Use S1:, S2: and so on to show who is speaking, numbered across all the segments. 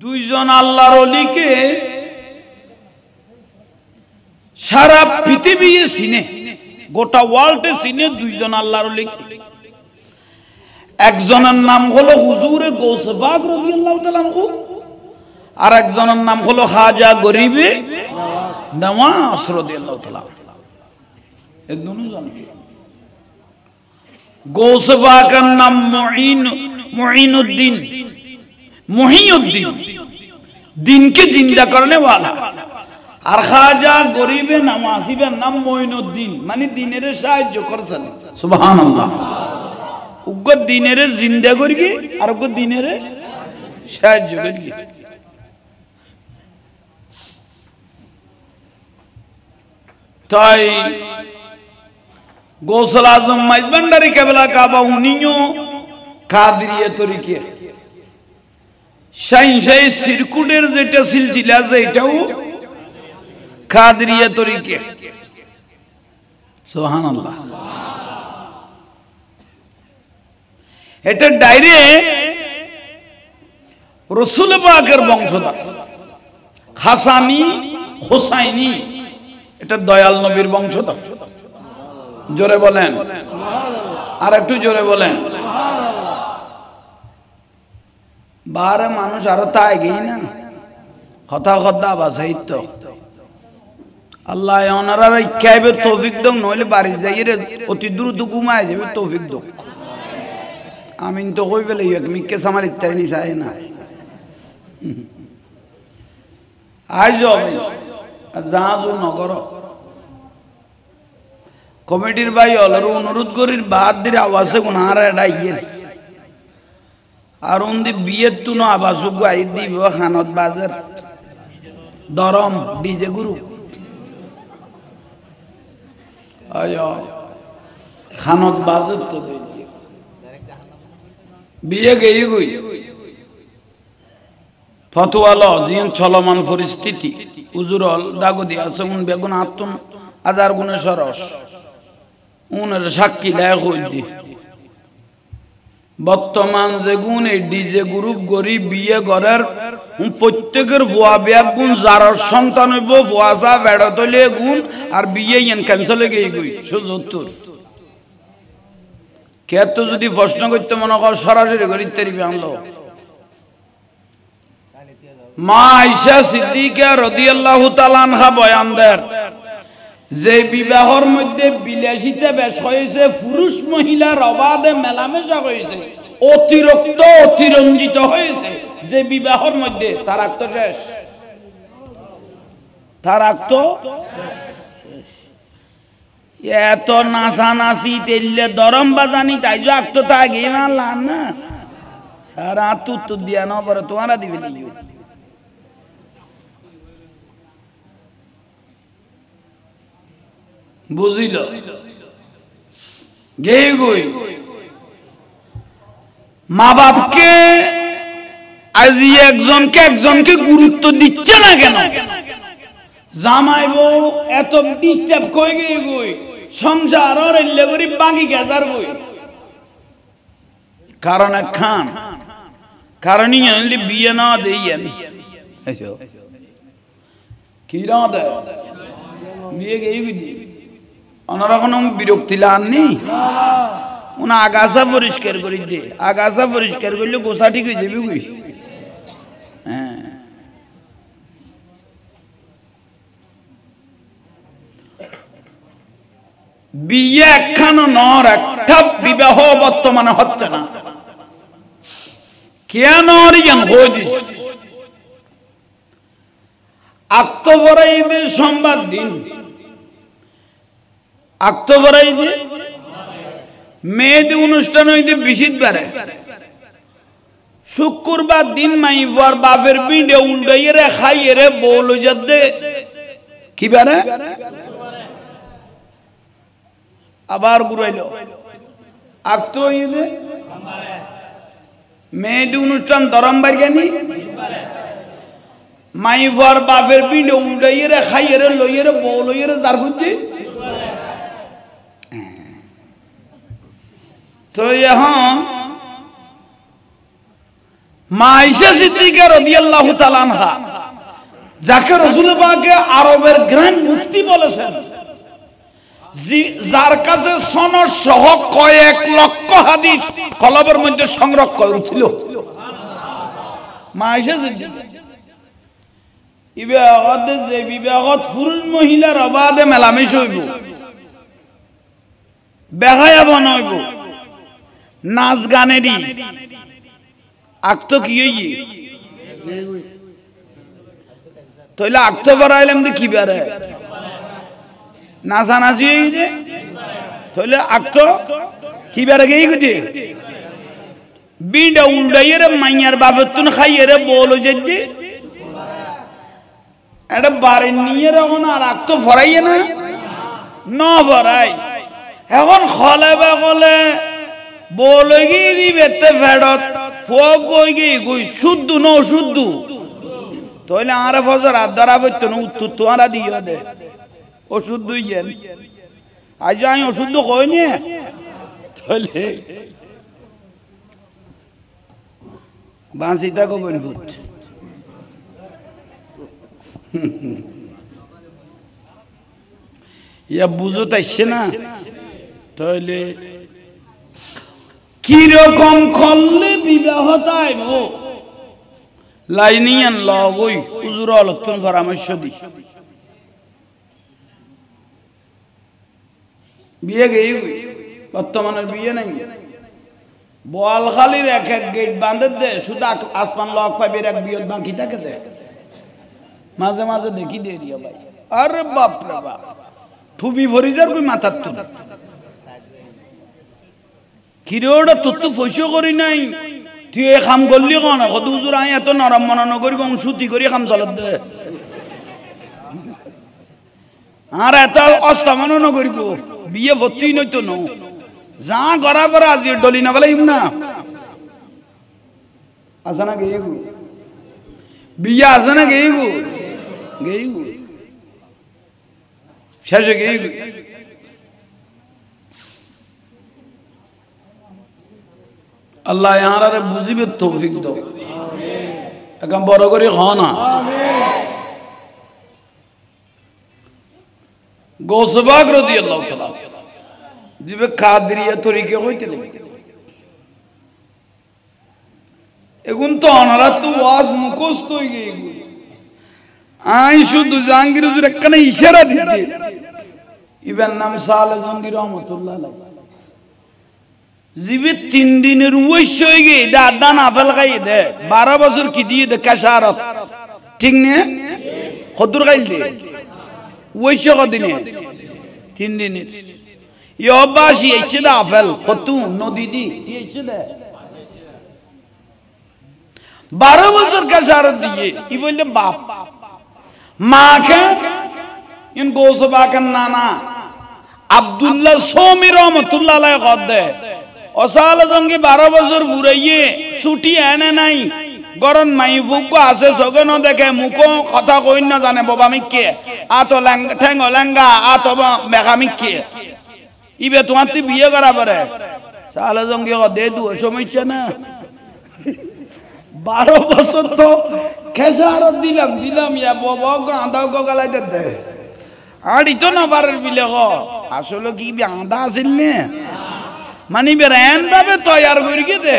S1: দুইজন আল্লাহর ওলিকে সারা পৃথিবী চিনে, গোটা ওয়ার্ল্ডে চিনে দুইজন আল্লাহর ওলিকে। একজনের নাম হলো হুজুরে গৌসে পাক রাদিয়াল্লাহু তাআলা আনহু, আর একজনের নাম হলো খাজা গরিবে নওয়াজ রাদিয়াল্লাহু তাআলা। এই দুজন গৌসে পাকের নাম মুঈনুদ্দিন, মুহিউদ্দিন, দিনকে জিন্দা করনে ওয়ালা। আর খাজা গরিবে নওয়াজিবের নাম মঈনুদ্দিন, মানে দিনের সাহায্য করছেন। সুবহানাল্লাহ। উগ্র দিনের জিন্দা করি আর উগ্র দিনের সাহায্য করি। তাই গৌসুল আজম মাইজভান্ডারী কেবলা কাবা উনিও কাদরিয়া তরিকে শাইনশাহী সিরকুটের যেটা সিলসিলা আছে এটাও কাদরিয়া তরিকে। সুবহানাল্লাহ। এটা ডাইরেক্ট রাসূল পাকের বংশধর। হাসানি হোসাইনি এটা দয়াল নবীর বংশধর। জোরে বলেন, আর একটু জোরে বলেন। বারে মানুষ আরো তাই গেই না কথা কথা বাসাইত আল্লাহ ওনারা ইচ্ছাইবে তৌফিক দাও, নইলে বাড়ি যাইয়ে অতি দ্রুত ঘুমায় যাবে। তৌফিক দাও, আমিন তো কই ফেলে মিকে সামার ইত্যাদি নি চাই না। আজ জাহাজ নগর কমিটির ভাই অলর অনুরোধ করির বাদ দিয়ে আওয়াজে গুনারা এড়াইয়ে আর উন্দি বিয়ের তুনো আবাস গাই দিব খানত বাজার দরম ডিজে গুরু খানত বাজার তো বিয়ে গেই গই ফতোয়াল জিন চলমান পরিস্থিতি উজুরল ডাগদি আছে উন বেগুন আতুন হাজার গুণে সরস উনের সাক্ষী লেখ হইদি। বর্তমান যে গুণ এই ডিজে গ্রুপ গরি বিয়ে করার প্রত্যেকের ভুয়া বিয়া গুণ যার সন্তান হইব ভুয়াশা বেড়া তলে গুণ আর বিয়ে ইয়েন ক্যান্সেলে গেই গই ৭০। কে তো যদি প্রশ্ন করতে মনে কর সরাসরি করি তেরি আনলো মা আয়েশা সিদ্দিকা রাদিয়াল্লাহু তাআলা আনহা বয়ান দেন যে বিবাহের মধ্যে বিলাসিতা বেশ হয়েছে, পুরুষ মহিলার অবাধে মেলামেশা হয়েছে, অতিরিক্ত অতিরঞ্জিত হয়েছে যে বিবাহের মধ্যে, তার আক্ত শেষ, তার আক্ত এত নাচানাচি তেললে দরম বাজানি তাই যে আক্ত তা আগে মানলাম না সারা উত্তর দিয়া না পরে তোমারা দিবে বুঝিল গে গই। মা বাপকে আজ একজনকে একজনকে গুরুত্ব দিচ্ছে না কেন? জামাই বউ এত ডিস্টার্ব কই গে গই সংসার আর এলে করি বাকি গেজার বই কারণ খান কারণই বিয়ে না দেইয়েন কি না দেয় বিয়ে গেই গই ওনারা কোনো বিরক্তি লাননি। ওনা আগাছা পরিষ্কার করি দে, আগাছা পরিষ্কার করলে গোসা ঠিক হয়ে যাবে বুঝি। হ্যাঁ বিয়ে একখানো নর একটা বিবাহ বর্তমানে হচ্ছে না কেন হয়ে দিচ্ছে। অক্টোবর ঈদের সোমবার দিন অক্টোবর ঈদে মেয়েদের অনুষ্ঠান হইতে বিশিত বারে শুক্রবার দিন মাইবার বাপের পিণ্ডে উল্টাইয়ে রে খাইয়ে রে বউল যাতে কি বারে আবার ঘুরাইল আক্ত ঈদে মেয়েদের অনুষ্ঠান দরম বাড়ি মাইবার বাপের পিণ্ডে উল্টাইয়ে রে খাইয়ে রে লইয়ে রে বউ লইয়ে রে যার করছে। তো এখন মা আয়েশা সিদ্দিকা রাদিয়াল্লাহু তাআলা আনহা যাকে রাসূল পাকে আরবের গ্র্যান্ড মুফতি বলেছেন, যার কাছে সনদ সহ কয়েক লক্ষ হাদিস কলবের মধ্যে সংরক্ষণ ছিল, মা আয়েশা সিদ্দিকা। বিবাহত যে বিবাহত পুরুষ মহিলার অবাধে মেলামেশা হইব, বেহায়া বনইব, নাচ গানেরই আক্ত কি হই তইলে আক্ত বাড়াইলাম দি কি বাড়ে নাচানাচি হই যে তইলে আক্ত কি বাড়ে গেই গুদে বিডা উল্টাইয়ের মাইয়ার বাপের তুন খাইয়ের বলো যে এটা বাড়ি নিয়ে এখন আর আক্ত ফরাইয়ে না ন ফরাই এখন খলে বেকলে বলে গিয়ে দিবে ফেরত ফোক গই গিয়ে গই শুদ্ধ ন শুদ্ধ তইলে আরে ফজর আদারা বইতো না উত্তর তোরা দিও দে অশুদ্ধই গেল আজ আমি অশুদ্ধ কই নি তইলে বাঁশিটা কবেন ফুট ইয়া বুঝো তাইছে না তাইলে কিরকম করলে বিবাহ তাইব লাইনিয়ান লগই হুজুর অলক্ষণ পরামর্শ দি বিয়ে গেই বর্তমানের বিয়ে নাই বোয়ালখালীর এক এক গেট বাঁধে দে শুধু আসমান লক পাইবের এক বিয়ে বাকি থাকে দে মাঝে মাঝে দেখি দে রিয়া ভাই আরে বাপ রে বাপ ঠুবি ভরিজার কই মাথার তো কিরে ওটা তোর তো ফসিও করি নাই তুই এ কাম করলি কোন কত হুজুর আই এত নরম মন নগরি কোন সুতি করি কাম চলত দে আর এত অস্তামন নগরিব বিয়ে ভর্তি নইতো ন যা করা পরে আজ ডলি না বলে না আসা না গেই গু বিয়ে আসে না গেই গু গেই গু শেষে গেই গু আল্লাহ ইয়ারারে বুঝিবে তৌফিক দাও এখন বড় করে খাও না গৌসবাগ রাদিয়াল্লাহু তাআলা জিবে কাদরিয়া তরিকে হইতেলে এখন তো অনারা তো ওয়াজ মুখস্থ হয়ে গিয়ে আই শুধু জাহাঙ্গীর হুজুর একখানে ইশারা দিতে ইবেন নাম সালে জাহাঙ্গীর রহমতুল্লাহ আলাইহি জীবিত 3 দিনের ওইশ হয়ে গিয়ে দাদা না ফেল খাই দে 12 বছর কি দিয়ে দে কাশারত ঠিক নে কদুর গাইল দে ওইশ কদিনে 3 দিনের ইয়বাসি এসে দা ফেল কতু নদী দি এসে দে 12 বছর কাশারত দিয়ে ই বললে বাপ মাকে ইন গোসবাকের নানা আব্দুল্লাহ সোমি রহমতুল্লাহ আলাইহি কদে অসাল জঙ্গি 12 বছর ঘুরাইয়ে ছুটি এনে নাই গরন মাই ফুক আছে সগে ন দেখে মুখো কথা কই না জানে বাবা মিকে আতো ঠ্যাং লেঙ্গা আতো মেঘা মিকে ইবে তোমার তুই বিয়ে করা পারে সাল জঙ্গি দে দু সমস্যা না 12 বছর তো খেসারত দিলাম ইয়া বাবা গাঁদা গলায় দে আড়ি তো না পারের বিলে গ আসলে কি আঁদা আছিল নে মানি বেরেন ভাবে তৈয়ার করি দে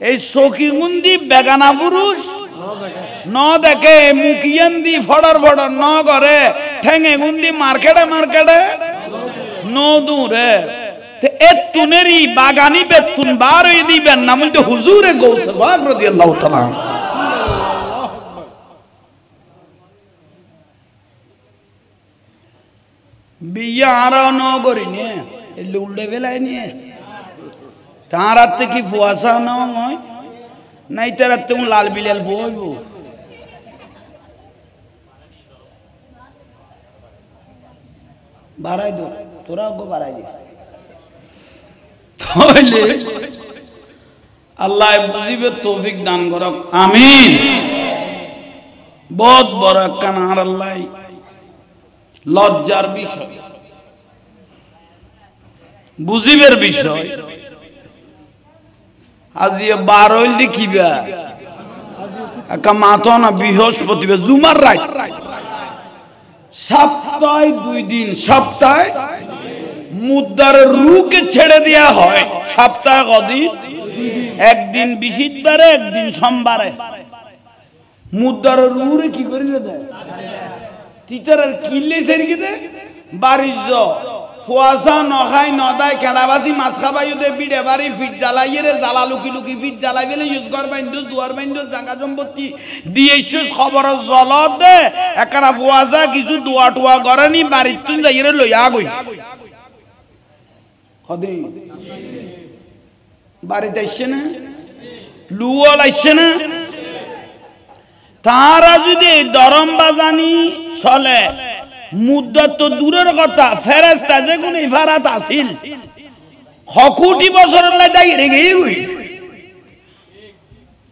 S1: এই সখী গুন্দি বেগানা পুরুষ ন দেখে মুখিয়ান দি ফড়র ন করে ঠেঙে গুন্দি মার্কেটে ন দূরে এতুনেরই বাগানি বেতুন বার হয়ে দিবেন না বলতে হুজুরে গৌসবাগ রাদিয়াল্লাহু তাআলা বিয়া আরা ন করি নে এলে উল্টে ফেলাই নিয়ে তার হাতে কি ফুয়াশা নয় নাই তার হাতে লাল বিলাল ফুয়াইব বাড়াই দো তোরা গো বাড়াই দে তাহলে আল্লাহ বুঝিবে তৌফিক দান করক আমিন বহুত বড় কানার আল্লাহ লজ্জার বিষয় বুঝিবের বিষয় আজি 12 হইল দেখিবা একা মাথা না বৃহস্পতিবার জুমার রাত সপ্তাহে 2 দিন সপ্তাহে মুদ্রার রুকে ছেড়ে দেয়া হয় সপ্তাহে কদিন একদিন বৃহস্পতিবারে একদিন সোমবারে মুদ্রার রুরে কি করিলে দেয় টিচারের কিলে সেরিকে দে বাড়ির জ ফুয়াশা নখাই নদায় কেডাবাসি মাছ খাবাইও দে বিড়ে বাড়ি ফিট জ্বালাইয়ে রে জ্বালা লুকি লুকি ফিট জ্বালাই বেলে ইউজ ঘর বাইন্দ দুয়ার বাইন্দ জাঙ্গা সম্পত্তি দিয়েছিস খবর জল দে একখানা ফুয়াশা কিছু দোয়া টোয়া করেনি বাড়ির তুন যাইয়ে রে লইয়া গই কদে বাড়িতে আসছে না লুয়াল আসছে না তারা যদি দরম বাজানি চলে মুদ্রা তো দূরের কথা ফেরেশতা যে কোন ইফারাত আসিল কোটি বছরের লাই রেগে গই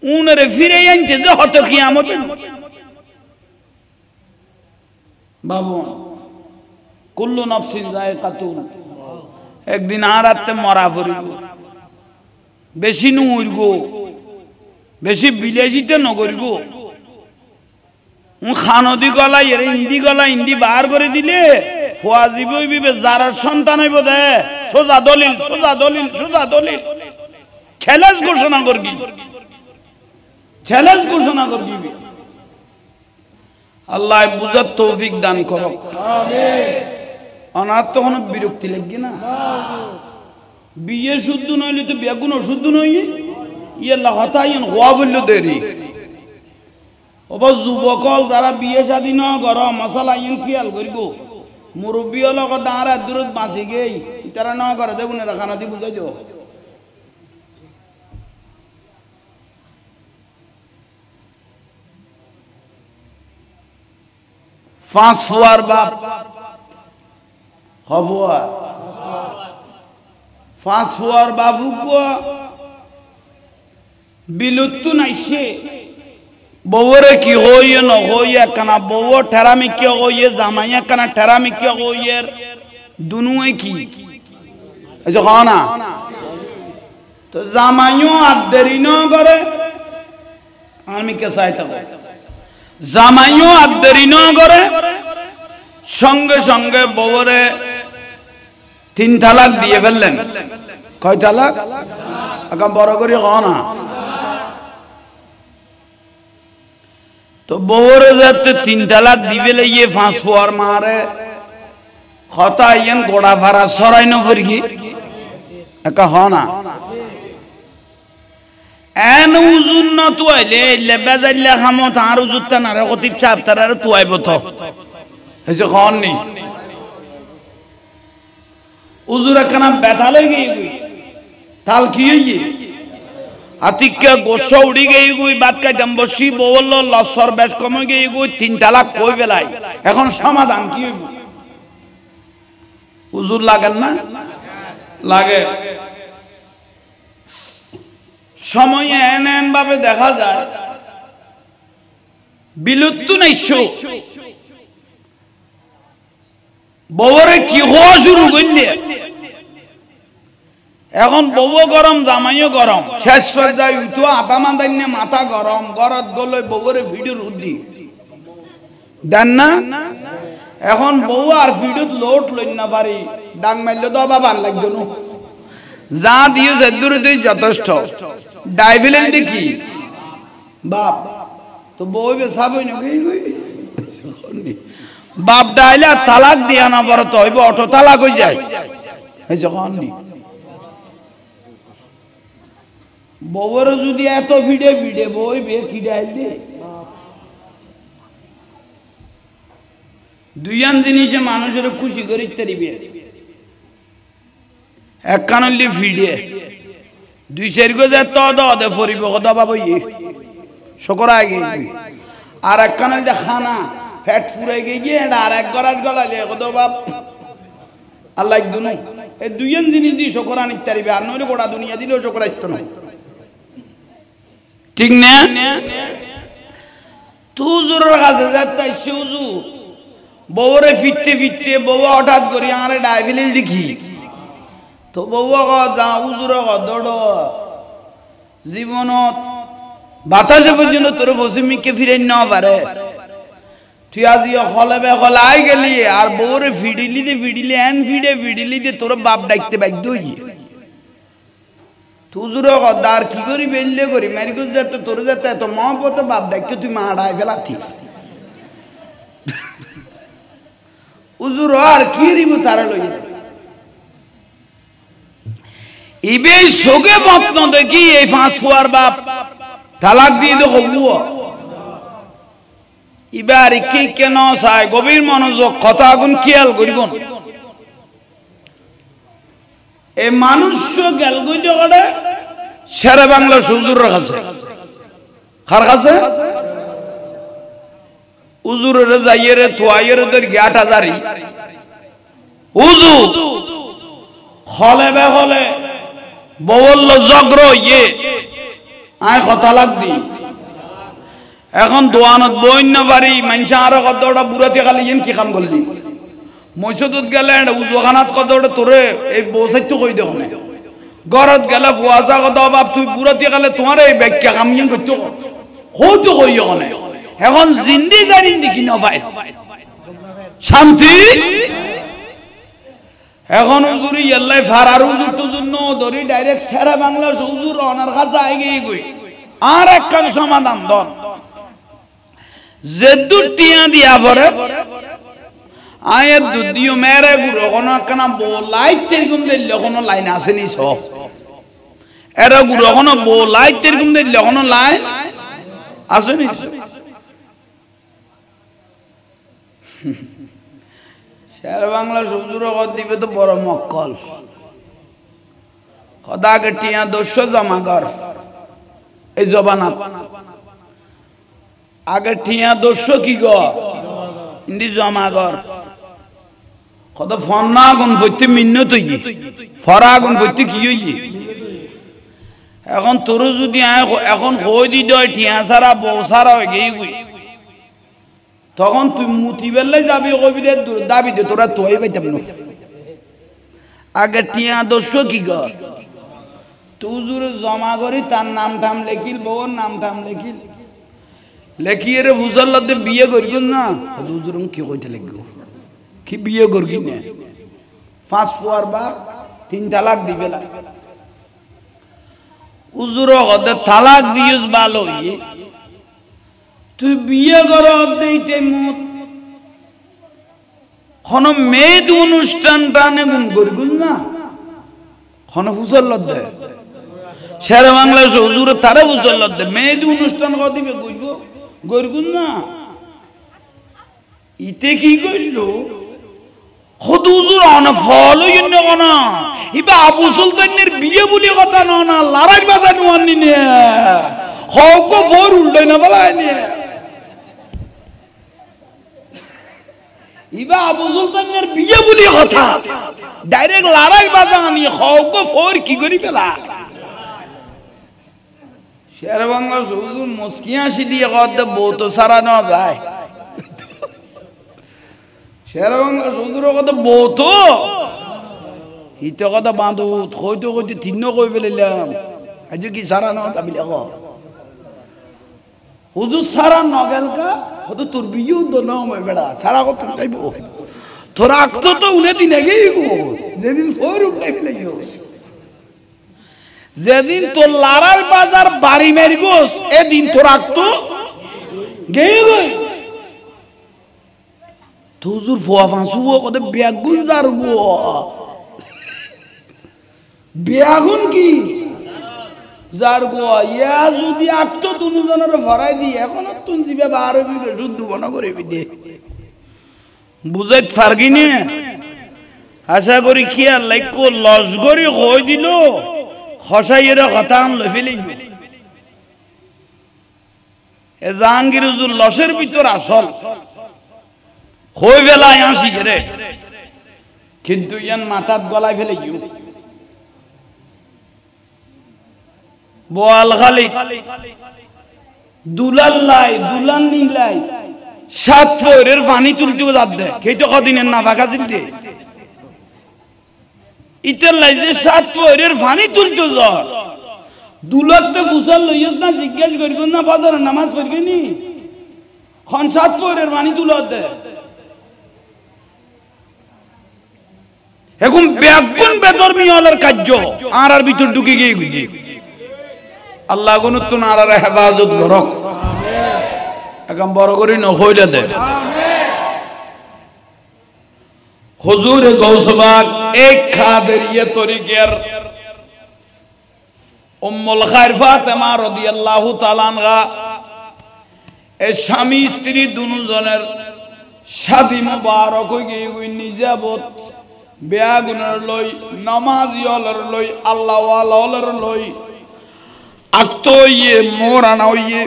S1: উনরে ফিরে আনতে যে হত কিয়ামত বাবু কুল্লু নাফসিন যায়কাতুল একদিন আরাতে মরা পড়িব বেশি নুইরব বেশি বিলাসিতে নগরিব খানদি গলা এর ইন্দি গলা ইন্দি বার করে দিলে ফুয়াজিব হইবে যার সন্তান হইব দে সোজা দলিল সোজা দলিল সোজা দলিল চ্যালেঞ্জ ঘোষণা করবি চ্যালেঞ্জ ঘোষণা করবি আল্লাহ বুঝার তৌফিক দান করুক আমিন অনার তো কোনো বিরক্তি লাগবে না বিয়ে শুদ্ধ নইলে তো বেগুন শুদ্ধ নই ইয়ে লাগাতাইন হওয়া বললো দেরি ওবা যুবকল যারা বিয়ে শাদী ন ঘর মশলা ইন খেয়াল করিব মুরব্বী লগত দাঁড়া দূরত বাঁচি গেই তারা ন করে দেখুন খানা দি বুঝাই দেব ফাঁস ফুয়ার বাপ হবুয়া ফাঁস ফুয়ার বাবু বিলুত্তু নাইছে বউরে কি হইয়ে ন হইয়ে কানা বউ ঠেরামি কি হইয়ে জামাইয়া কানা ঠেরামি কি হইয়ে দুনুই কি এই যে না তো জামাইও আর দেরি ন করে আমি কে চাইতে জামাইও আর দেরি ন করে সঙ্গে সঙ্গে বউরে 3 তালাক দিয়ে ফেললেন কয় তালাক আকা বড় করে না তো বউরে যাতে 3 তালাক দিবে লইয়ে ফাঁস ফুয়ার মারে কথা ইয়েন গোড়া ভাড়া সরাই ন ফরগি একা না এন উজুন ন তুয়াইলে লেবে যাইলে খামো তার উজুরটা না রে কতিব সাহেব তার আর তুয়াইব তো হইছে খন নি উজুর একখানা ব্যথা লেগে গই তাল কি হইয়ে আতিকে গোস উড়ি গই গই বাত কাইতাম বসি বলল লসর বেশ কমে গই গই 3 তালাক কই বেলাই এখন সমাধান কি হইব উজুর লাগেন না লাগে সময় এন এন ভাবে দেখা যায় বিলুপ্ত নাইছো বউরে কি হওয়া শুরু করলে এখন বউ গরম জামাইও গরম শেষ পর্যায়ে উঠো আতা মাদাই না মাথা গরম গরত গলে বউরে ভিডিওর উদ্দি দেন না এখন বউ আর ভিডিওত লোট লই না পারি ডাং মারলে তো বাবা ভাল লাগতো না যা দিও সেদুর তুই যথেষ্ট ডাইভিলেন দেখি বাপ তো বউ বেসাব হই না বাপ ডাইলে তালাক দিয়া না পরে তো হইব অটো তালাক হয়ে যায় এই যখন বউর যদি এত ভিড়ে ভিড়ে বই বে কি ডাইলে দুইয়ান জিনিসে মানুষের খুশি করে দিবে এক কানলি ভিড়ে 2-4 গজ এত দে ফরিব কথা বাবু ইয়ে শকর আগে আর এক কানল খানা ফ্যাট ফুরাই গিয়ে আর এক গড়াট গলালে কত বাপ আল্লাহ দুনু এই দুইয়ান জিনিস দিয়ে শকর আনিতে পারিবে আর নইলে গোটা দুনিয়া দিলেও শকর আসতো না ঠিক না তুজুরের কাছে যাইতাই সুজু বউরে ফিরতে ফিরতে বউ হঠাৎ করে আরে ডাইভিলিল দেখি তো বউ যা উজুর দৌড় জীবনত বাতাসে পর্যন্ত তোর পশ্চিমিককে ফিরে না পারে তুই আজি হলে হলাই গেলি আর বউরে ফিডিলি এন ফিডিলি দে তোর বাপ ডাকতে বাধ্য হই তুজুর কদার কি করি বেললে করি মেরিকুজ যেত তোর যেত এত মহব্বত বাপ ডাকতে তুই মাড়ায় ফেলাতি উজুর আর কি রিবু তারা লই ইবে সোগে বপ্ন দেখি এই পাঁচ ফুয়ার বাপ তালাক দিয়ে তো হবুয়া ইবার কি কেন চাই গভীর মনোযোগ কথা আগুন খেয়াল করিব এই মানুষ গেল গইতে করে শেরে বাংলা হুজুরের কাছে কার কাছে হুজুরের যাইয়ে তোয়াইয়ের দের ৮০০০ হুজুর হলে বে হলে ববল্ল জগ্র ইয়ে আয় কথা লাগ দি এখন দোয়ানত বইন্য বাড়ি মানুষ আরো কতটা বুড়াতে খালি ইন কি কাম করলি মসজিদত গেলে উজুখানাত কতটা তোরে এই বসাইতে কই দেও না গরত গেলে ফুয়াশা কত বাপ তুই বুড়াতে গেলে তোমার এই ব্যাখ্যা কাম ইন করতে হতো কই ওখানে এখন জিন্দি গাড়ি দেখি না ভাই শান্তি এখন হুজুরি আল্লাহ ফারার হুজুর তুজুর নো ধরি ডাইরেক্ট শেরে বাংলা হুজুর অনার কাছে আগে গই আর একটা সমাধান দন জেদুর টিয়া দিয়া পরে আয়ের দুদিও মেরে গুরু কোনো একখানা লাইট তেরকম দিলে কোনো লাইন আসেনি সব এরা গুরু কোনো লাইট তেরকম দিলে কোনো লাইন আসেনি শের বাংলা হুজুর দিবে তো বড় মক্কল খদাকে টিয়া ২০০ জমা কর এই জবানাত আগে টিয়া ২০০ কি গো ইন্দি জমা কর কত ফন্না আগুন ভর্তি মিন্নত হই ফরা আগুন ভর্তি কি হই এখন তোর যদি এখন হই দি দয় টিয়া সারা বউ সারা হয়ে গই তখন তুই মুতি বেললে যাবি কবি দে দাবি দে তোরা তোই পাইতাম না আগে টিয়া ২০০ কি গো তুজুর জমা করি তার নাম ঠাম লেখিল বউর নাম ঠাম লেখিল লেখিয়ে রে ফুসল্লাতে বিয়ে করিব না হুজুর কি কইতে লাগব কি বিয়ে করবি না ৫ ফুয়ার বাপ ৩ তালাক দিবে না হুজুর হদে তালাক দিয়স ভালো হই তুই বিয়ে কর দেইতে মত কোন মেদ অনুষ্ঠান টানে গুণ করবি না কোন ফুসল্লাত দে শেরে বাংলা হুজুর তারে ফুসল্লাত দে মেদ অনুষ্ঠান কর দিবে কইব গরগুন না ইতে কি কইল হুজুর অনা ফল হইন না ইবা আবু সুলতানের বিয়ে বলি কথা না না লড়াই বাজানো আনি নে হক ফর উল্টাই না বলাই নে ইবা আবু সুলতানের বিয়ে বলি কথা ডাইরেক্ট লড়াই বাজানি হক ফর কি করি পেলা শের বাংলা হুজুর মুস্কিয়াসি দিয়ে কত বহুত সারা না যায় শের বাংলা হুজুর কত বহুত হিত কথা বাঁধু কইতে কইতে ৩ কই ফেলিলাম আজ কি সারা না যাবি লাগো হুজুর সারা নগেলকা হতো তোর বিয়েও তো না হয় বেড়া সারা কত চাইব তোর আক্ত তো উনি দিন আগেই গো যেদিন ফোর উঠাই ফেলাইও যেদিন তোর লারার বাজার বাড়ি মেরিগোস এদিন তোর আক্ত গেয়ে গই তুজুর ফোয়া ফাঁসু কত বেগুন যার গো বেগুন কি যার গো ইয়া যদি আক্ত দুজনের ভরাই দি এখন তুই দিবে ১২ বিঘে শুদ্ধ বন করিবি দে বুঝাইত পারগি নে আশা করি কি আর লাইকো লস করি কই দিল হসাইয়ের কথা আনলো ফেলি এ জাহাঙ্গীর হুজুর লসের ভিতর আসল কই বেলায় আসি রে কিন্তু ইয়ান মাথাত গলায় ফেলে গিয়ে বোয়াল খালি দুলাল লাই দুলাল নিলাই ৭ ফোরের পানি তুলতে যাত দে খেতে কদিনের না ফাঁকা চিনতে ইতের লাই যে ৭ ফোরের পানি তুলতে যার দুলতে ফুসাল লইস না জিজ্ঞেস করব না ফজরের নামাজ পড়বি নি খন সাত পরের পানি তুলতে এখন ব্যাগুন বেধর্মী হলার কার্য আর ভিতর ঢুকে গিয়ে গুজি আল্লাহ গুনুত আর হেফাজত করক এখন বড় করে নহইলে দে হুজুর গৌসবাগ এক খাদেরিয়ে তরিকের উম্মুল খায়র ফাতেমা রাদিয়াল্লাহু তাআলা আনহা এই স্বামী স্ত্রী দুজনের শাদী মুবারক হই গই নিজাবত বেয়াগুনের লই নামাজি হলর লই আল্লাহ ওয়ালা হলর লই আকতো ইয়ে মোরানা হইয়ে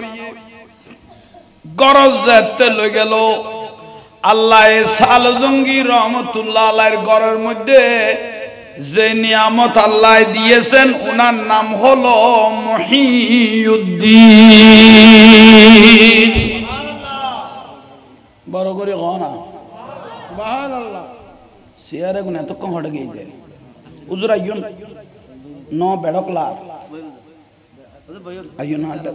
S1: গরজ যেতে লই গেল আল্লাহ সাল জঙ্গি রহমতুল্লাহ আলাইহির ঘরের মধ্যে যে নিয়ামত আল্লাহ দিয়েছেন ওনার নাম হলো মুহিউদ্দিন বড় করে কও না সুবহানাল্লাহ সিয়ারে গুণ এতক্ষণ হটে গিয়ে দেয় হুজুর আইয়ুন ন বেড়কলা আইয়ুন হাটা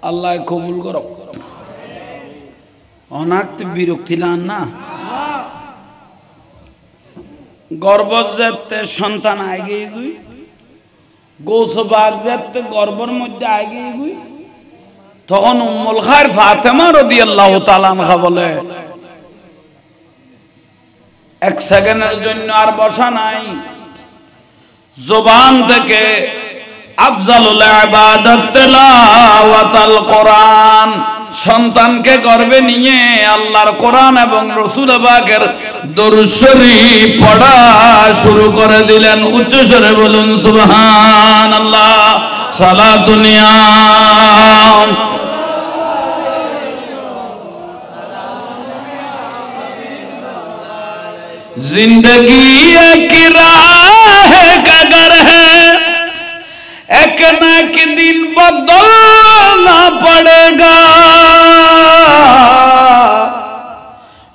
S1: আল্লাহ কবুল করো অনাক্ত বিরক্তি লান না গর্বত যেতে সন্তান আগে গুই গৌসবাগ যেতে গর্বর মধ্যে আগে গুই তখন উম্মুল খায়র ফাতেমা রাদিয়াল্লাহু তাআলা আনহা বলে এক সেকেন্ডের জন্য আর বসা নাই জবান থেকে আফজালুল ইবাদাত তিলাওয়াতুল কোরআন সন্তানকে গর্বে নিয়ে আল্লাহর কোরআন এবং রাসূল পাকের দরুদ শরীফ পড়া শুরু করে দিলেন উচ্চ স্বরে বলুন সুবহানাল্লাহ সালাতুনিয়া जिंदगी एक राह का घर है एक न एक दिन बदलना पड़ेगा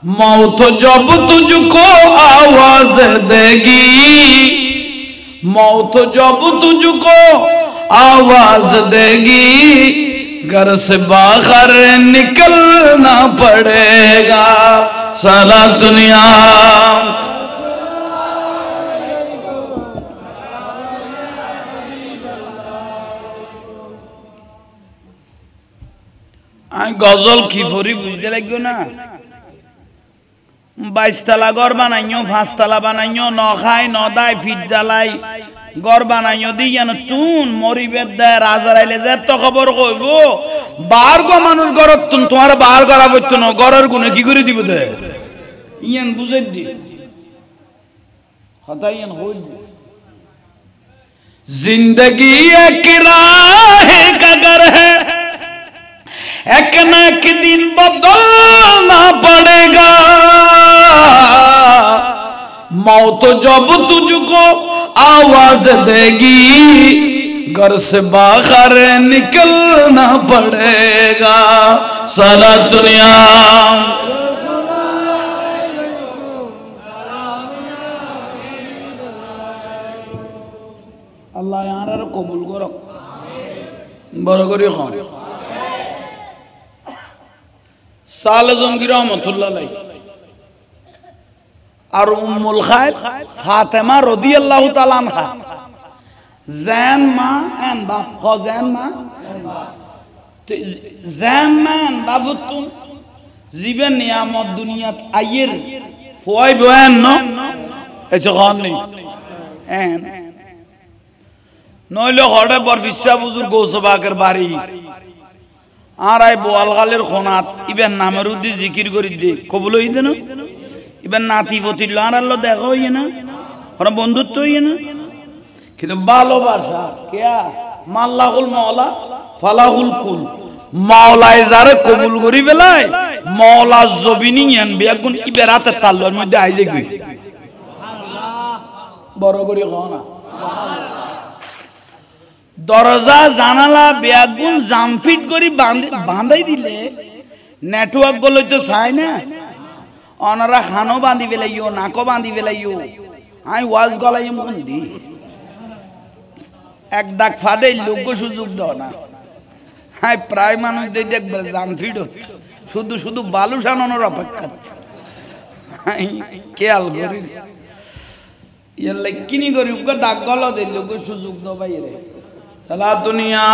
S1: मौत जब तुझको आवाज देगी मौत जब तुझको आवाज देगी घर से बाहर निकलना पड़ेगा साला दुनिया गजल की फरी बुझते लगे ना 22 तला घर बनाइयो 5 तला बनाइयो न खाई न दाय फिट জ্বালাই घर बनाइयो दी जान तुन मरिबेद दे राजा आइले যে তো খবর কইব বার গো মানুষ ঘরত তুন তোমার বার করা বইতো না ঘরের গুনে কি করে দিব দে ইয়ান বুঝাই দি কথা ইয়ান হইল जिंदगी एक राह का घर है एक न एक दिन बदलना पड़ेगा मौत जब तुझको आवाज देगी घर से बाहर निकलना पड़ेगा सारा दुनिया अल्लाह यार कबूल करो बड़ करी खान साल जंगी रहमतुल्लाह अलैहि और उम्मुल खायर फातिमा রাদিয়াল্লাহু তাআলা আনহা জান মা এন বাপ খ জান মা জান মা এন বাবুতুন জীবন নিয়ামত দুনিয়াত আইয়ের ফয় বয়ান ন এসে খান নেই এন নইলে হড়ে বরফিসা বুজুর গৌসবাকের বাড়ি আর আই বোয়ালগালের খোনাত ইবেন নামের উদ্দি জিকির করি দে কবুল হই দেন ইবেন নাতি ফতিল আর আল্লাহ দেখা হইয়ে না ওরা বন্ধুত্ব হইয়ে না কিন্তু ভালোবাসা কেয়া মাল্লাহুল মাওলা ফালাহুল কুল মাওলায় যারে কবুল করি বেলায় মাওলা জবিনি ইয়ান বেগুন ইবেরাতে তাল্লার মধ্যে আইজে গই বড় করে কও না দরজা জানালা বেগুন জামফিট করি বাঁধাই দিলে নেটওয়ার্ক গুলো তো চায় না অনারা খানো বাঁধি পেলাইও নাকো বাঁধি পেলাইও আমি ওয়াজ গলাই মন্দি এক দাগ ফাদে লোক সুযোগ দাও না হ্যাঁ প্রায় মানুষ দেখবে জান ফিডত শুধু শুধু বালু সানানোর অপেক্ষা খেয়াল করি ইয়াল্লাই কিনি করি উকে দাগ গলা দিল লোক সুযোগ দাও বাইরে সালা দুনিয়া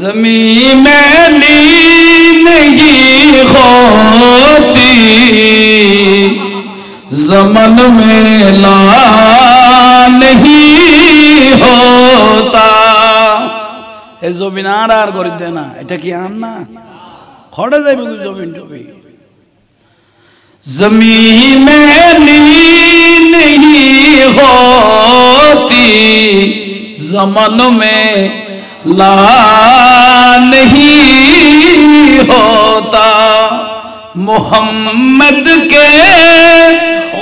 S1: ज़मीं मैली नहीं होती ज़मन में ला नहीं होता ए ज़मीनार आर कर देना এটা কি আন না খড়ে যাবে জমিন টবি ज़मीं मैली नहीं होती ज़मन में ला नहीं होता मोहम्मद के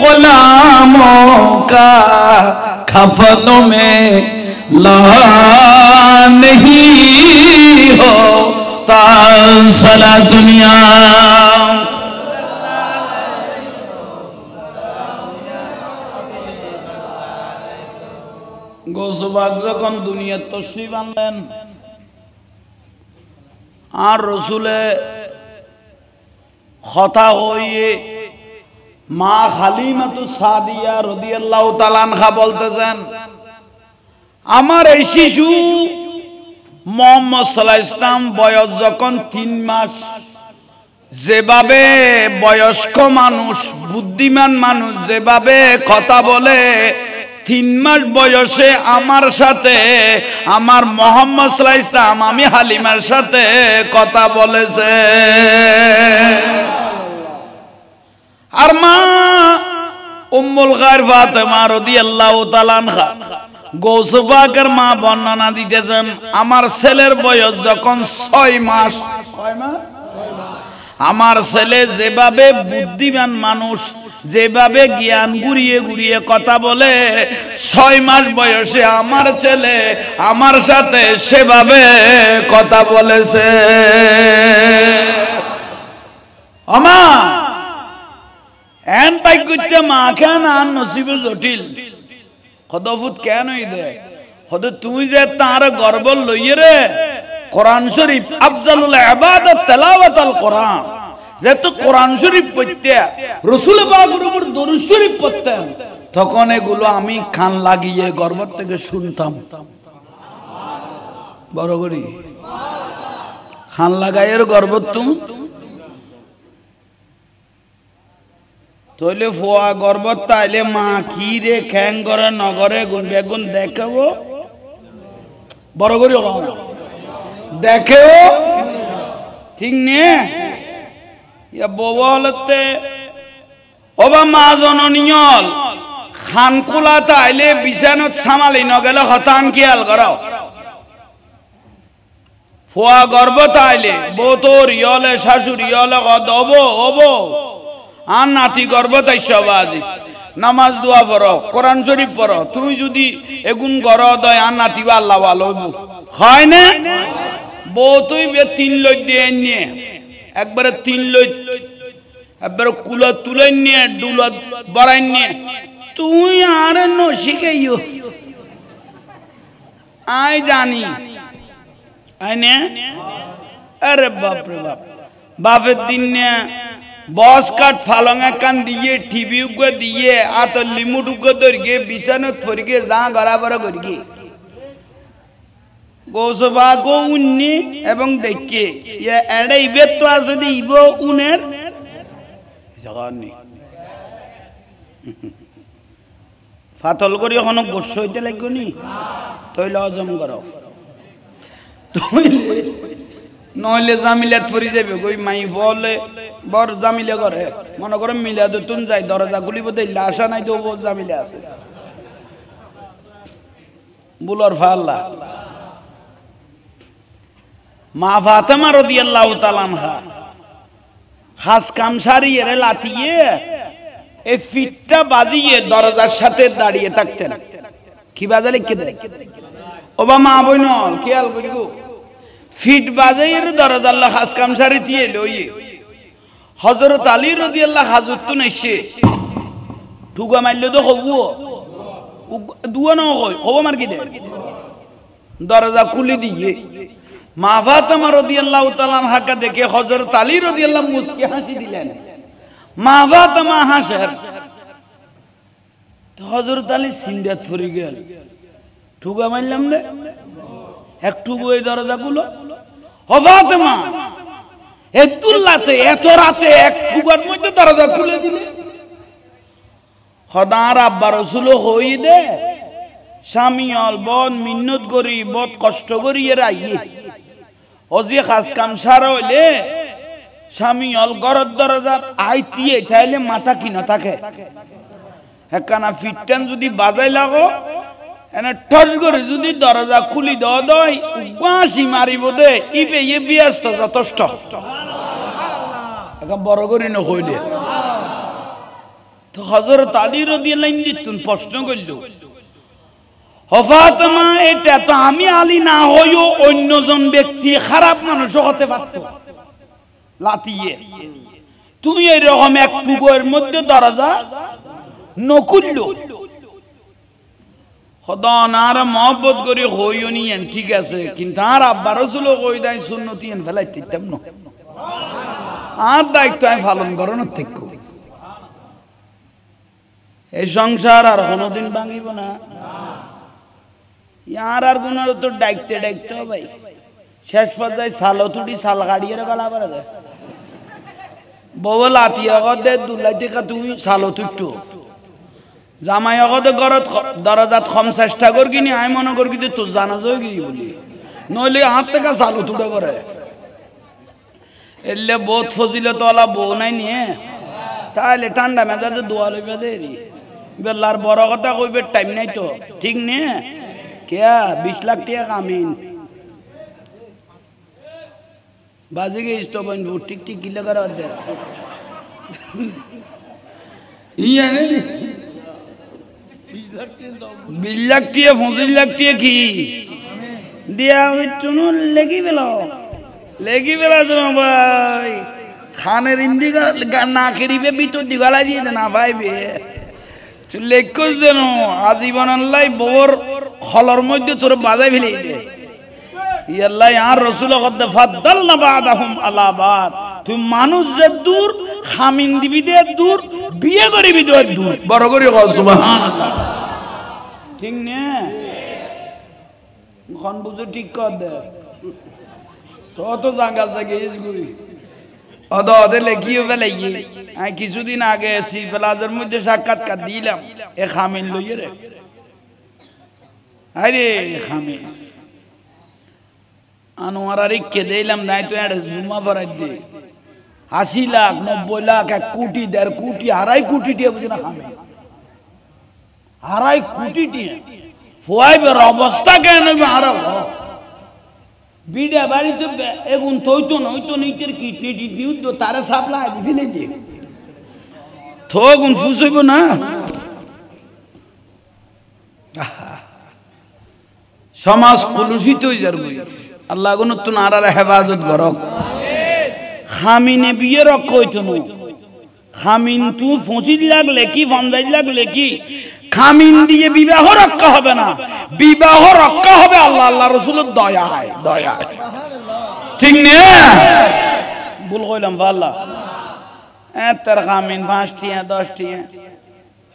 S1: गुलामों का कफनों में ला नहीं होता सारा दुनिया গোসবাগ যখন দুনিয়ার তশরিফ আনলেন আর রসুলে কথা হইয়ে মা হালিমাতু সাদিয়া রাদিয়াল্লাহু তাআলা আনহা বলতেছেন আমার এই শিশু মুহাম্মদ সাল্লাল্লাহু আলাইহি ওয়াসাল্লাম বয়স যখন 3 মাস যেভাবে বয়স্ক মানুষ বুদ্ধিমান মানুষ যেভাবে কথা বলে 3 মাস বয়সে আমার সাথে আমার মুহাম্মদ সাল্লাল্লাহু আলাইহি ওয়াসাল্লাম আমি হালিমার সাথে কথা বলেছে আর মা উম্মুল গায়র ফাতেমা রাদিয়াল্লাহু তাআলা আনহা গৌস পাকের মা বর্ণনা দিতেছেন আমার ছেলের বয়স যখন 6 মাস আমার ছেলে যেভাবে বুদ্ধিমান মানুষ যেভাবে জ্ঞান ঘুরিয়ে ঘুরিয়ে কথা বলে 6 মাস বয়সে আমার ছেলে আমার সাথে সেভাবে কথা বলেছে আমা এন পাই করতে মা কেন আর নসিবে জটিল কদফুত কেন দে হদ তুই যে তার গর্ব লইয়ে রে কোরআন শরীফ আফজালুল ইবাদত তেলাওয়াতুল কোরআন যেহেতু কোরআন শরীফ পড়তে রাসূল পাকের উপর দরুদ শরীফ পড়তেন তখন এগুলো আমি কান লাগিয়ে গর্ব থেকে শুনতাম বড় করি কান লাগাইয়ের গর্ব তুমি তইলে ফোয়া গর্ব তাইলে মা কি রে খ্যাং করে নগরে গুণ বেগুন দেখাবো বড় করি দেখেও ঠিক নে বলতে ওবা মা জননিয়ল খানকুলা তাইলে বিছানত সামালি নগেলে হতান খেয়াল করাও ফোয়া গর্ব তাইলে বৌতর ইয়লে শাশুড়ি ইয়লে কদ ওবো আর নাতি গর্ব তাই সবাজি নামাজ দোয়া পড়ো কোরআন শরীফ পড়ো তুমি যদি এগুন গর দয় আর নাতি আল্লাহ ভালো হয় না বউ তুই 3 লই দিয়ে নিয়ে একবারে 3 লই একবারে কুলা তুলে নিয়ে ডুলা বড়াই নিয়ে তুই আর নশিকেইও আই জানি আই নে আরে বাপ রে বাপ বাপের দিন নে বস কাট ফালঙ্গা কান দিয়ে টিভি উগে দিয়ে আত লিমুট উগে ধরগে বিছানো থরগে যা গড়াবড় করগে গোসবা গো উন্নি এবং দেখে ইয়া এড়ে ইবে তো আছে দি ইব উনের জাগানি ফাতল করি এখন গোস হইতে লাগো নি তইলে হজম করো তইলে নইলে জামিলাত পড়ি যাবে কই মাই বলে বড় জামিলে করে মনে করে মিলা তো তুন যাই দরজা খুলিব দেইলা আশা নাই তো জামিলে আছে বুলর ফাল্লা মা ফাতেমা রাদিয়াল্লাহু তাআলা আনহা হাস কামসারি এর লাতিয়ে এই ফিটটা বাজিয়ে দরজার সাথে দাঁড়িয়ে থাকতেন কি বাজালে কি দেয় ওবা মা বইনল খেয়াল করিগো ফিট বাজাইয়ের দরজা আল্লাহ খাস কাম সারি দিয়ে লইয়ে হযরত আলী রাদিয়াল্লাহু হাজত তো নেছে ঠুগা মারলে তো হবো দুয়া না হয় হবো মার কি দে দরজা খুলে দিয়ে মা ফাতেমা রাদিয়াল্লাহু তাআলা আনহা দেখে হযরত আলী রাদিয়াল্লাহু মুস্কি হাসি দিলেন মা ফাতেমা হাসের তো হযরত আলী সিন্দাত পড়ে গেল ঠুগা মারলাম দে একটু ওই দরজা গুলো ও ফাতেমা এতুল্লাতে এত রাতে এক ঠুগার মধ্যে দরজা খুলে দিলে খোদার আব্বা রাসূল হই দে স্বামী অলবন মিন্নত করি বহুত কষ্ট করি এর আইয়ে ওজি খাস কাম সারা হইলে স্বামী অল গরদ দরজা আইতিয়ে তাইলে মাথা কি না থাকে একখানা ফিটটান যদি বাজাই লাগো এনে টস করে যদি দরজা খুলি দেওয়া দই গাছি মারিব দে ইবে ইয়ে ব্যস্ত যথেষ্ট এখন বড় করি না হইলে তো হযরত আলী রাদিয়াল্লাহু আনহু দিতুন প্রশ্ন করল ও ফাতেমা এটা তো আমি আলী না হইও অন্যজন ব্যক্তি খারাপ মানুষ হতে পারত লাতিয়ে তুই এরকম এক টুকরোর মধ্যে দরজা নকুল্ল খোদা নার মহব্বত করি হইও নিয়েন ঠিক আছে কিন্তু আর আব্বা রাসূল কই দাই সুন্নতি এন ফেলাই দিতাম না আর দায়িত্ব আমি পালন করন থেকে এই সংসার আর কোনোদিন ভাঙিব না ইয়ার আর গুনার তো ডাইতে ডাইতে ভাই শেষ পর্যায়ে সালো তুটি সাল গাড়িয়ে গলা পড়ে যায় বউ লাতিয়া গদে দুলাইতে কা তুমি সালো তুট্টু জামাই গদে গরত দরজাত কম চেষ্টা কর কিনি আই মনে কর কি তো জানা যায় কি বলি নইলে হাত থেকে সালো তুটে পড়ে এলে বহুত ফজিলত ওয়ালা বউ নাই নিয়ে তাহলে ঠান্ডা মেজাজে দোয়া লইবে দেরি বেলার বড় কথা কইবে টাইম নাই তো ঠিক নে কেয়া 20 লাখ টাকা কামিন বাজে গে স্টপন ঠিক ঠিক কি লাগা দে ইয়া নে 20 লাখ টাকা 25 লাখ টাকা কি দিয়া ওই চুন লেগি বেলা জমা ভাই খানের ইন্দি না খেরিবে ভিতর দিগালা দিয়ে না ভাইবে লেখস যেন আজীবন আল্লাহ বউর হলর মধ্যে তোর বাজাই ফেলে দে ইয়াল্লাহ আর রাসূল কদ্দা ফাদ্দালনা বাদাহুম আলা বাদ তুই মানুষ যে দূর খামিন দিবি দে দূর বিয়ে করিবি দে দূর বড় করে কও সুবহানাল্লাহ ঠিক না খন বুঝো ঠিক কর দে তো জাঙ্গা জাগিস গুরি অদে লেখিও বেলাইয়ে আমি কিছুদিন আগে সি প্লাজার মধ্যে সাক্ষাৎকার দিলাম এ খামিন লইয়ে রে আরে খামিন আনোয়ার আরে কে দিলাম নাই তো এটা জুমা ভরাই দে 80 লাখ 90 লাখ 1 কোটি 1.5 কোটি 2.5 কোটি দিয়ে বুঝি না খামিন 2.5 কোটি দিয়ে ফুয়াইবের অবস্থা কেন আরো বিড়া বাড়ি তো এগুন তৈতো নই তো নিতের কিডনি টিডনি তো তারা সাপ্লাই দি ফেলে দিয়ে থগুন ফুসইব না সমাজ কলুষিত হয়ে যাবে আল্লাহ গুন তো নারার হেফাজত করক খামিনে বিয়ে রক্ষ হইতো নই খামিন তু 25 লাখ লেখি 50 লাখ লেখি খামিন দিয়ে বিবাহ রক্ষা হবে না বিবাহ রক্ষা হবে আল্লাহ আল্লাহ রাসূলের দয়ায় ঠিক না ভুল কইলাম আল্লাহ এত খামিন 5 টিয়া 10 টিয়া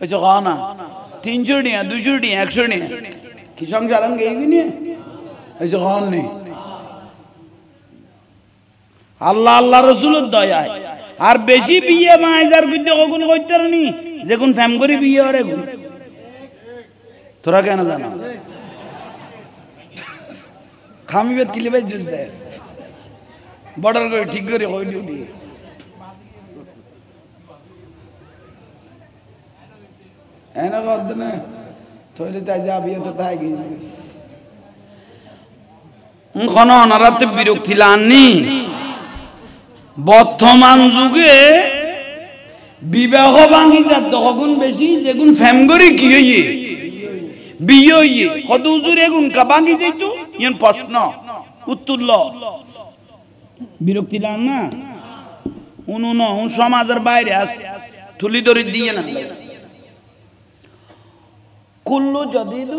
S1: হইছে গানা 300 টিয়া 200 টিয়া 100 টিয়া কি সংসার আঙ্গে এইনি হইছে গান নেই আল্লাহ আল্লাহ রাসূলের দয়ায় আর বেশি বিয়ে মাইজার বিদ্যে কখন কইতে রানি যেগুন ফ্যাম করে বিয়ে হরে গুন তোরা কেন জানা খামি বেদ কিলে ভাই জুস দে বর্ডার করে ঠিক করে কইলি উনি এনা কত না তোলে তাই যাবি তো তাই গিয়েছি কোন অনারাতে বিরক্তি লাননি বর্তমান যুগে বিবাহ ভাঙি যার দহগুণ বেশি যেগুন ফ্যামগরি কি হইয়ে বিয়ে হইয়ে কত উজুর এগুন কা ভাঙি যাইতো ইয়ান প্রশ্ন উত্তুল্ল বিরক্তি লাগ না উনুন সমাজের বাইরে আস তুলি ধরে দিয়ে না কুল্লু জাদিদ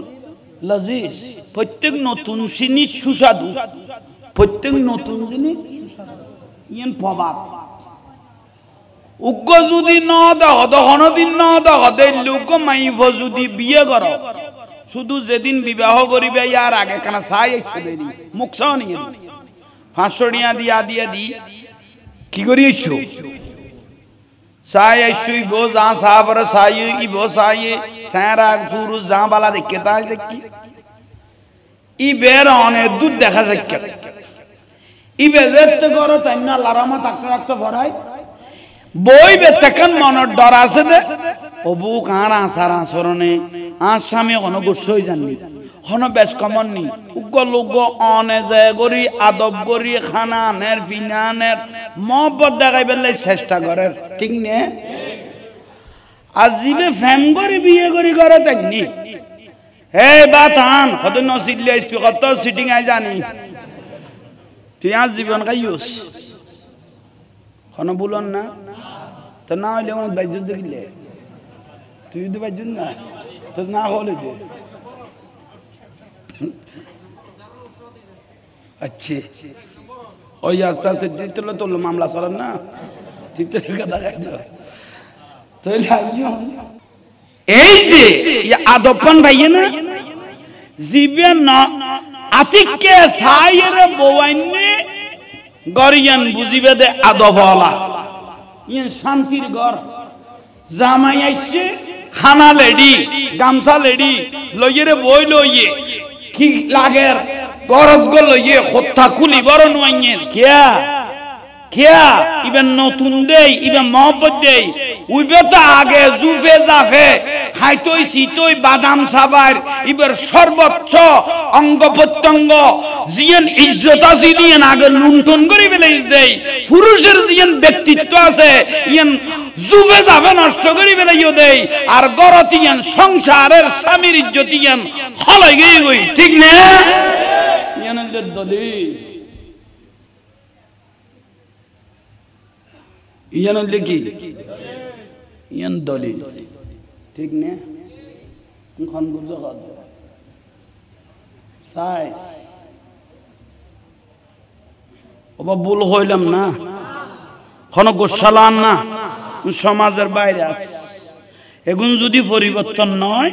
S1: লাজিজ প্রত্যেক নতুন জিনিস সুস্বাদু প্রত্যেক নতুন জিনিস সুস্বাদু ইয়ান প্রবাদ উগ্র যদি ন দেখ কোনদিন ন দেখ লোক মাইফ যদি বিয়ে কর শুধু যেদিন বিবাহ করিবে ইয়ার আগে কেন চাই দেরি মুখ চাও নিয়ে 500 টিয়া দিয়া দিয়ে দি কি করি আইছো চাই আইছো ইবো যা সাহাবরে চাই ইবো চাই সারা সুরু যা বালা দেখে তাই দেখি ই বের অনেক দূর দেখা যায় ই বেজেতে করো তাই না লারামা থাকতে রাখতে ভরাই বই বেতকান মনের ডর আছে দে অবু কার আসার আচরণে আর স্বামী কোনো গুছই জাননি কোনো বেশ কমন নি উগ্র লোক অনে যায় গরি আদব গরি খানা আনের ফিনা আনের মহব্বত দেখাই পেলাই চেষ্টা করে ঠিক নে আজিবে ফ্যাম করে বিয়ে করি করে তাইনি হে বাতান হয়তো নসিলে স্পিকার তো সিটিং আই জানি তুই আজ জীবন খাইস কোনো বলন না তো না হইলে আমার বাইজুস দেখিলে তুই যদি বাইজুস না তো না হলে দে আচ্ছা ওই আস্তে আস্তে টিতলে তোর মামলা চলেন না টিতলের কথা খাইতো এই যে আদপান ভাইয়ে না জিবে না আতিককে সাইয়ের বওয়াইনে গরিয়ান বুঝিবে দে আদবওয়ালা ইন শান্তির ঘর জামাই আইছে খানা লেডি গামছা লেডি লইয়ে বই লইয়ে কি লাগের গরদ গো লইয়ে হত্যা কুলি বড় নইয়ের কিয়া কিয়া ইবেন নতুন দেই ইবেন মহব্বত দেই উইবে তো আগে জুফে জাফে খাইতই সিতই বাদাম সাবার ইবের সর্বোচ্চ অঙ্গ প্রত্যঙ্গ জিয়ান ইজ্জত আছে দিয়েন আগে লুণ্ঠন করে ফেলাই দেই পুরুষের জিয়ান ব্যক্তিত্ব আছে ইয়ান জুফে জাফে নষ্ট করে ফেলাইও দেই আর গরত ইয়ান সংসারের স্বামীর ইজ্জত ইয়ান হলাই গই ঠিক না ইয়ানের দলিল ইয়ান কি ইয়ান দলিল ঠিক না কোন বুঝো কত সাইজ ওবা ভুল হইলাম না কোন গোশালান না সমাজের বাইরে আছে এখন যদি পরিবর্তন নয়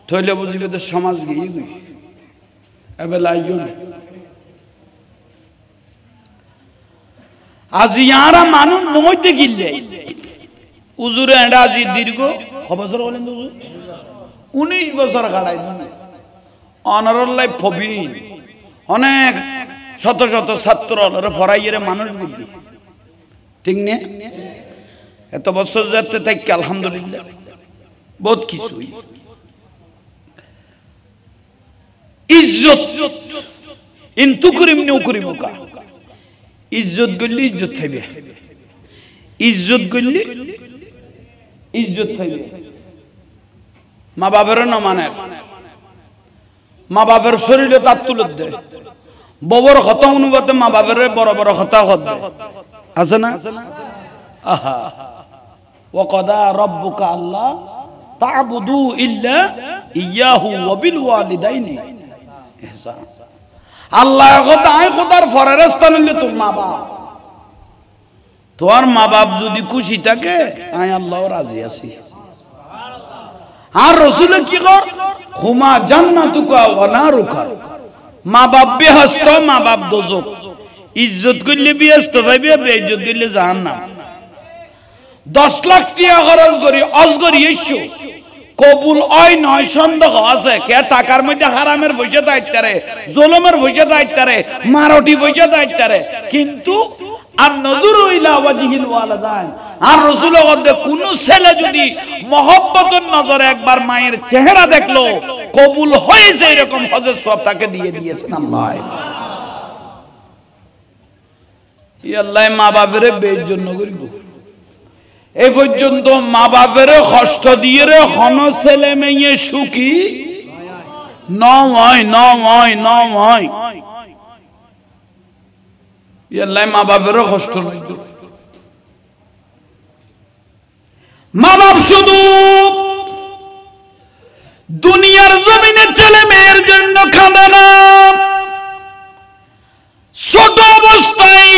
S1: তাহলে বুঝিবে তো সমাজ গিয়ে গই এবে লাইও না আজি ইয়ারা মানুষ নইতে গিলে উজুরে এন্ডা আজি দীর্ঘ কবছর হলেন উজুর 19 বছর কাটাই দিন অনারল্লাই ফবিন অনেক শত শত ছাত্র ফরাইয়ের মানুষ বুদ্ধি ঠিক না এত বছর যেতে থাকি আলহামদুলিল্লাহ বহুত কিছু ইজ্জত ইন্তু করিম নিউ করিমুকা ইজ্জত গলি ইজ্জত থাকবে ইজ্জত গলি ইজ্জত থাকবে মা বাবার না মানে মা বাবার শরীরে তার তুলে দেয় ববর কথা অনুবাদে মা বাবার বড় বড় কথা আছে না আহা ওয়াকাদা রাব্বুকা আল্লাহ তা'বুদু ইল্লা ইয়াহু ওয়া বিল ওয়ালিদাইনি ইহসান আল্লাহ খোদাই খোদার ফররেস্তান হইলে তোর মা বাপ তোর মা বাপ যদি খুশি থাকে আমি আল্লাহ রাজি আছি আর রাসূল কি কর হুমা জান্নাতুকা ওয়া নারুকা মা বাপ বেহেশত মা বাপ দোজখ ইজ্জত করলে বেহেশত পাইবে বেইজ্জত করলে জাহান্নাম 10 লাখ টাকা খরচ করি অজগরি এসো কবুল হয় নয় সন্দেহ আছে কে টাকার মধ্যে হারামের পয়সা দাইতারে জুলুমের পয়সা দাইতারে মারটি পয়সা দাইতারে কিন্তু আর নজরু ইলা ওয়াজহিল ওয়ালাদান আর রাসূল বলেন কোন ছেলে যদি মহব্বতের নজরে একবার মায়ের চেহারা দেখলো কবুল হয়েছে এরকম হজের সওয়াব তাকে দিয়ে দিয়েছেন আল্লাহ ই আল্লাহ মা বাপের বেইজ্জত করিব এই পর্যন্ত মা বাপের কষ্ট দিয়ে রে হন ছেলে মেয়ে সুখী নয় ইয়াল্লাই মা বাপেরও কষ্ট নাই। মা বাপ শুধু দুনিয়ার জমিনে ছেলে মেয়ের জন্য কাঁদে না, ছোট অবস্থায়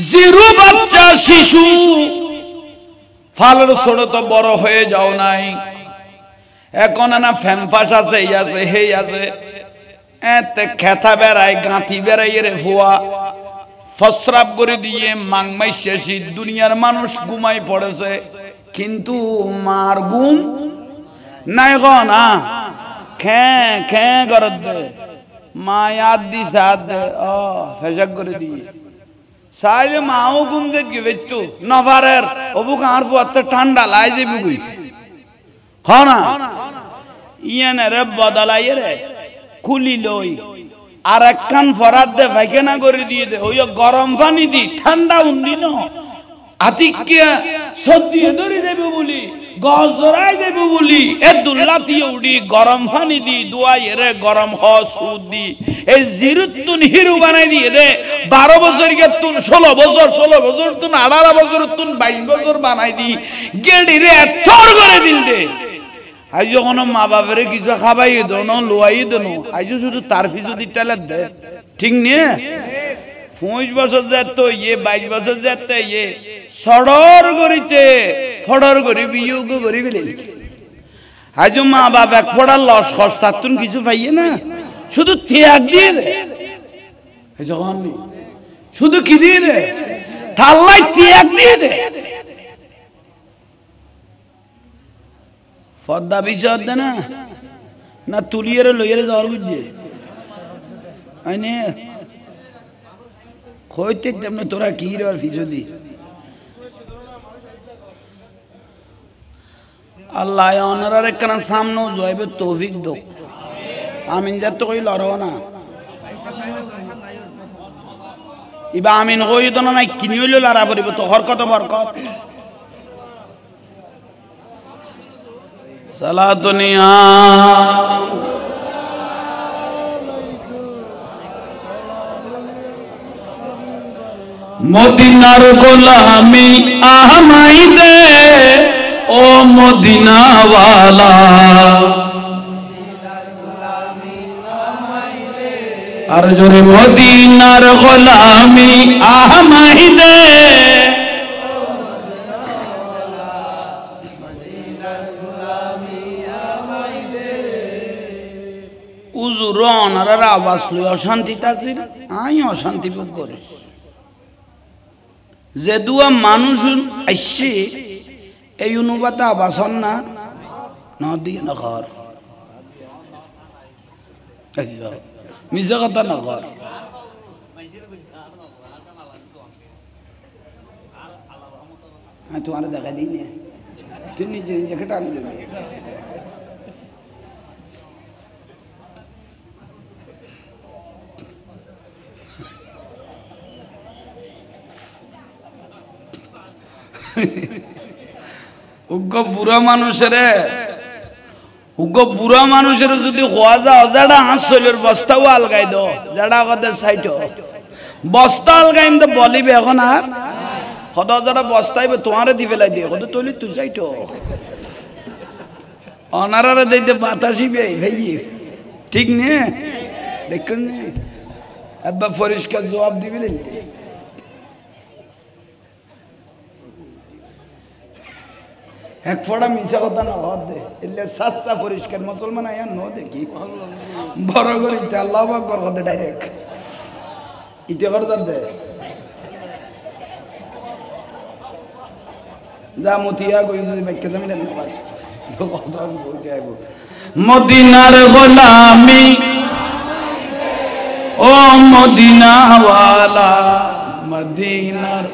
S1: জিরু বাচ্চা শিশু ফালের ছোট তো বড় হয়ে যাও নাই, এখন না ফ্যাম্পাস আছে, এই আছে, হেই আছে, এতে খেতা বেড়ায়, গাঁথি বেড়াই রে ফুয়া ফসরাপ করে দিয়ে মাংমাই শেষি দুনিয়ার মানুষ ঘুমাই পড়েছে, কিন্তু মার ঘুম নাই গো না। খে খে করত দে মা ইয়াদ দি সাদ দে ও ফেজাক করে দিয়ে সাইলে মাও ঘুম দে গেতো নভারের অবু কার ফুয়াতে ঠান্ডা লাই যে বুই হনা ইয়ানে রে বদলাই রে খুলি লই আর একখান ফরাদ দে পায়খানা করে দিয়ে দে ওই গরম পানি দি ঠান্ডা উন্দি ন আতিকিয়া সর্দি ধরে দেবে বলি গজ জড়াই দেবে বলি এ দুল্লাতি উড়ি গরম পানি দি দুয়াই রে গরম হ সুদ দি এই জিরুতুন হিরু বানাই দিয়ে দে 12 বছর কে তুন 16 বছর 16 বছর তুন 18 বছর তুন 22 বছর বানাই দি গেডি রে থর করে দিল দে। আজ যখন মা বাপের কিছু খাবাই দোনো লোয়াই দোনো আজ শুধু তার ফি যদি টেলে দে ঠিক নিয়ে 5 বছর যেত ইয়ে 22 বছর যেত ইয়ে সড়র করিতে ফড়র করি বিয়োগ করি ফেলে আজ মা বাপ এক ফড়ার লস খরচ তুন কিছু পাইয়ে না শুধু ত্যাগ দিয়ে দে যখন শুধু কি দিয়ে দে থাল্লাই ত্যাগ দিয়ে দে ফদ্দা বিষয় দে না না তুলিয়ে লইয়ে যাওয়ার বুঝছে আইনে হইতে তেমন তোরা কি রে ফিসদি আল্লাহ ওনার একখানা সামনে জয়বে তৌফিক দো আমিন যা তো কই লড়ো না ইবা আমিন কই তো না কিনি হইলো লড়া পড়িব তো হরকত বরকত সালাতুনিয়া মদিনার গোলামি আমাই দে ও মদিনা ওয়ালা আর জোরে মদিনার গোলামি আমাই দে উজুর অনার আওয়াজ লই অশান্তিতে আছিল আমি অশান্তি ভোগ করি যে দুয়া মানুষ আইসে এই অনুবাদ আবাসন না নদী নগর মিজা কথা নগর তোমার দেখা দিই না তুই নিজে নিজেকে টান উগ্র বুড়া মানুষের যদি হওয়া যাও যারা হাঁসলের বস্তাও আলগাই দো যারা কথা সাইট বস্তা আলগাইম তো বলিবে এখন আর কত যারা বস্তাইবে তোমারে দি ফেলাই দিয়ে কত তলি তুই যাইট অনারারে দিতে বাতাসিবে ভাই ঠিক নে দেখুন একবার পরিষ্কার জবাব দিবি এক ফোড়া মিশা কথা না হদ দে এলে সাচ্চা পরিষ্কার মুসলমান আয়া ন দেখি বড় করে ইতে আল্লাহু আকবার কথা ডাইরেক্ট ইতে করে দে যা মতিয়া কই যদি বাক্য জানি না বাস কথা বলতে আইবো মদিনার গোলামি ও মদিনা ওয়ালা মদিনার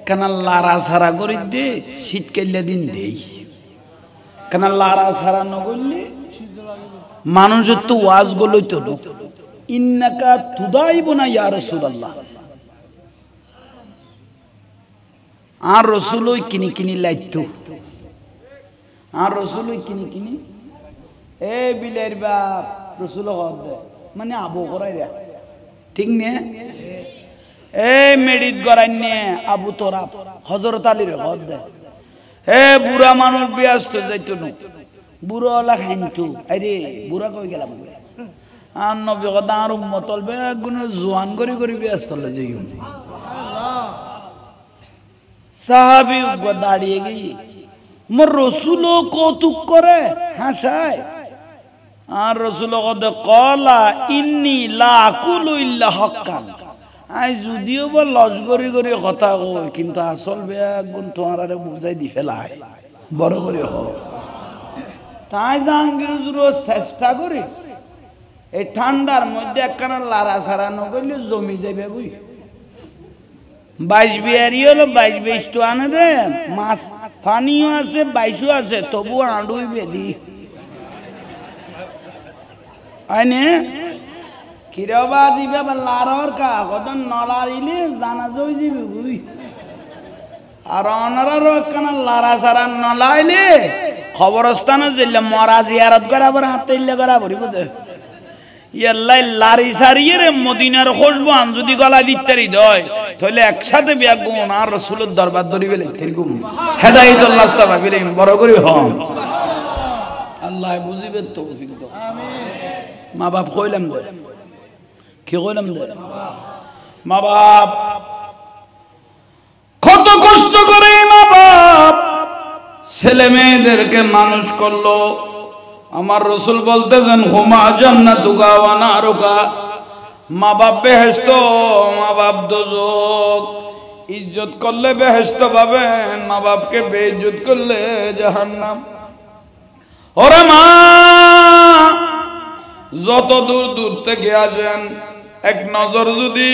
S1: কেন লারা সারা করি দে শীত কেলে দিন দেই কেন লারা সারা নগরলে মানুষের তো ওয়াজ গুলোই তো ইন্নাকা তুদাইব না ইয়া রাসূলুল্লাহ আর রাসূল ওই কিনি কিনি লাইতো আর রাসূল ওই কিনি কিনি এ বিলের বাপ রাসূল হদ মানে আবু করাই রে ঠিক নে এই মেডিত গড়াই নিয়ে আবু তোরাব হযরত আলীর হদ দে এ বুড়া মানুষ ব্যস্ত যাইতো না বুড়া ওলা খাইনতু আরে বুড়া কই গেলাম আর নবী কথা আর উম্মত বে গুণ জওয়ান করি করি ব্যস্ত লে যাই সাহাবী উগ দাঁড়িয়ে গই মোর রাসূল কৌতুক করে হাসায় আর রাসূল কদে কলা ইন্নী লা আকুলু ইল্লা হাক্কান আই যদিও বা লজগরি গরি কথা কই কিন্তু আসল বেগুন তোমারে বুঝাই দি ফেলায় বড় করে হ তাই জাহাঙ্গীর হুজুর চেষ্টা করি এই ঠান্ডার মধ্যে একখানা লারা সারা নগরলে জমি যাবে বুই 22 বিয়ারি হলো 22 তো আনে দে মাছ পানিও আছে 22 আছে তবু আঁড়ুই বেদি আইনে কিরবা দিবে বা লারর কা কত নলারিলে জানা জই দিবে বুই আর অনারারও একখানা লারা সারা নলাইলে খবরস্থানে যাইলে মরা জিয়ারত করা পর হাতে করা ভরিব দে ইয়াল্লাই লারি সারিয়ে রে মদিনার খুশবু আন যদি গলা দিতেরি দয় তাহলে একসাথে বিয়া গুণ আর রাসূলের দরবার ধরিবে লেতেরি গুণ হেদায়েতুল্লাহ আস্তাগফিরুল্লাহ ফিলিম বড় করে হন আল্লাহ বুঝিবে তৌফিক দাও আমিন মা বাপ কইলাম দে কি কইলাম দে মা বাপ কত কষ্ট করে মা বাপ ছেলে মেয়েদেরকে মানুষ করলো আমার রাসূল বলতেছেন হুমা জান্নাতুকা ওয়া নারুকা মা বাপ বেহেশত মা বাপ দোজখ ইজ্জত করলে বেহেশত পাবেন মা বাপকে বেইজ্জত করলে জাহান্নাম ওরে মা যত দূর দূর থেকে আসেন এক নজর যদি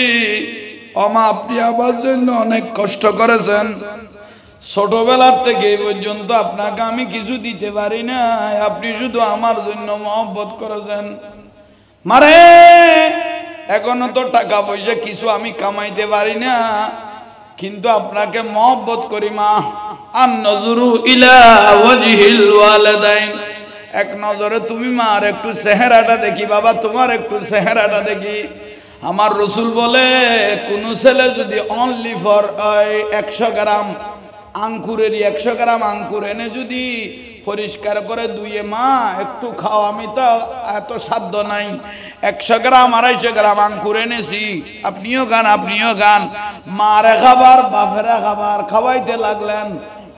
S1: আমা আপনি আমার জন্য অনেক কষ্ট করেছেন ছোটবেলার থেকে এই পর্যন্ত আপনাকে আমি কিছু দিতে পারি না আপনি শুধু আমার জন্য মহব্বত করেছেন মারে এখনো তো টাকা পয়সা কিছু আমি কামাইতে পারি না কিন্তু আপনাকে মহব্বত করি মা আন নজরু ইলা ওয়াজহিল ওয়ালিদাইন এক নজরে তুমি মা আর একটু চেহারাটা দেখি বাবা তোমার একটু চেহারাটা দেখি আমার রাসূল বলে কোন ছেলে যদি অনলি ফর 100 গ্রাম আঙ্কুরের 100 গ্রাম আঙ্কুর এনে যদি পরিষ্কার করে দুইয়ে মা একটু খাও আমি তো এত সাধ্য নাই 100 গ্রাম 250 গ্রাম আঙ্কুর এনেছি আপনিও গান মারে খাবার বাপেরা খাবার খাওয়াইতে লাগলেন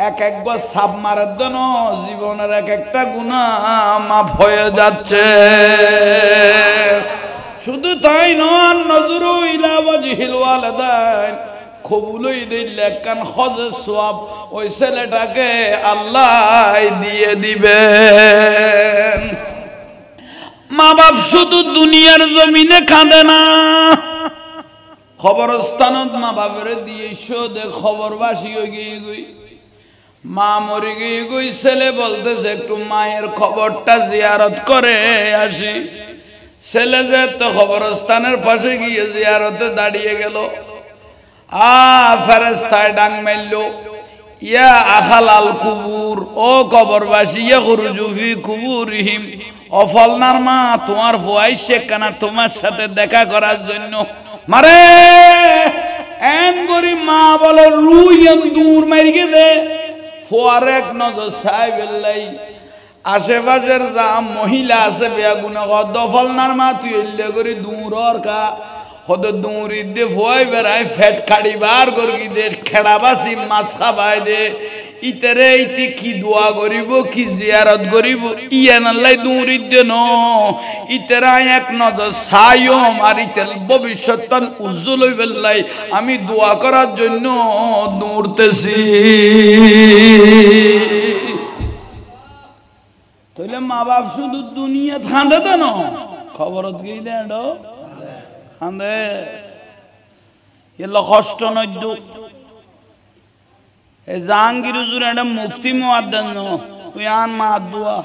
S1: এক একবার সাপ মারার জন্য জীবনের এক একটা গুনাহ মাফ হয়ে যাচ্ছে শুধু তাই নয় নজরু ইলা ওয়াজহিল ওয়ালিদাইন কবুলই দিলে কান হজের সওয়াব ওই ছেলেটাকে আল্লাহ দিয়ে দিবেন মা বাপ শুধু দুনিয়ার জমিনে কাঁদে না খবরস্থানত মা বাপের দিয়ে দে খবরবাসী হয়ে গই মা মরে গিয়ে গই ছেলে বলতেছে একটু মায়ের খবরটা জিয়ারত করে আসি ছেলে যে তো খবরস্থানের পাশে গিয়ে জিয়ারতে দাঁড়িয়ে গেল ফেরেশতায় ডাক মারলো ইয়া আখালাল কুবুর ও কবরবাসী ইয়াখরুজু ফি কুবুরিহিম ও ফলনার মা তোমার ফুয়াইছে কানা তোমার সাথে দেখা করার জন্য মারে এন করি মা বলে রুইন দূর মারিয়ে দে ফুয়ার এক নজর সাহেবেল্লাই আশেপাশের যা মহিলা আছে বেগুনা দফলনার মা তুই এলে করে দূর কা হদ দৌড়ি দে ভয় বেড়ায় ফেট খাড়ি বার করি দে খেড়াবাসি মাছ খাবাই দে ইতারে ইতি কি দোয়া করিব কি জিয়ারত করিব ইয়ানাল্লাই দৌড়ি দে ন ইতারা এক নজর সায়ম আর ইতার ভবিষ্যৎ উজ্জ্বল হই ফেললাই আমি দোয়া করার জন্য দৌড়তেছি তাহলে মা বাপ শুধু দুনিয়া থাঁদে তো না খবরত গিয়ে দেন আন্দে এলা কষ্ট নয় দুঃখ এ জাহাঙ্গীর হুজুর একটা মুফতি মুয়াদ্দিন ওই আন মা দোয়া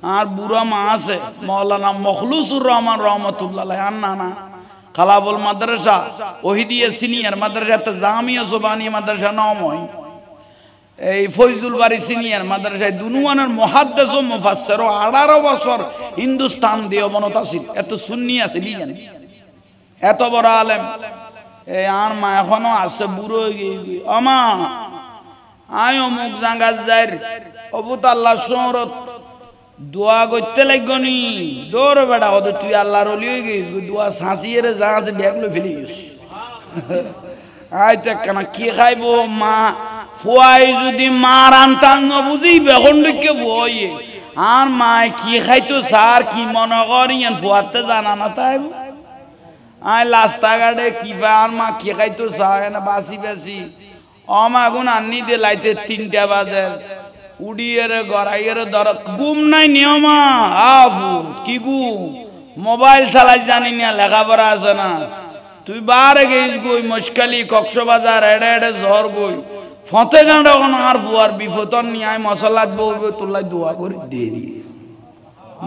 S1: আর বুড়া মা আছে মাওলানা মখলুসুর রহমান রহমাতুল্লাহ আলাইহি আন না কালাবুল মাদ্রাসা ওহিদিয়া সিনিয়র মাদ্রাসা জামিয়া সুবহানিয়া মাদ্রাসা নাম হয় এই ফয়জুল বাড়ি সিনিয়র মাদ্রাসায় দুনুয়ানের মুহাদ্দিস ও মুফাসসির 18 বছর হিন্দুস্তান দিয়ে অবনত আছিল এত সুন্নি আছে লিয়েন এত বড় আলেম এই আর মা এখনো আছে বুড়ো হয়ে গিয়ে আমা আয় অমুক জায়গা যাই অবুত আল্লাহ শহরত দোয়া করতে লাগনি দৌড় বেড়া ওদ তুই আল্লাহর ওলি হয়ে গিয়ে দোয়া সাঁচিয়ে যা আছে ব্যাগ লো ফেলে গেছ আয় তো কেন কি খাইব মা ফুয়াই যদি মার আনতাম বুঝি বেখন ঢুকে ফুয়ে আর মায় কি খাইতো সার কি মনে করি ফুয়াতে জানা না তাই আয় রাস্তাঘাটে কি আর মা কি খাইতো চায় না বাসি বাসি অমাগুন আনি দে লাইতে 3টা বাজে উড়িয়ে রে গড়াইয়ে রে ধর ঘুম নাই নিয়মা আফু কি ঘুম মোবাইল চালাই জানি না লেখাপড়া আছে না তুই বারে গেছ গই মশকালি কক্সবাজার এড়ে এড়ে ঝড় গই ফতে গাঁড় এখন আর ফুয়ার বিফতন নিয়ে আয় মশলা বলবে তোলাই দোয়া করে দিয়ে দিয়ে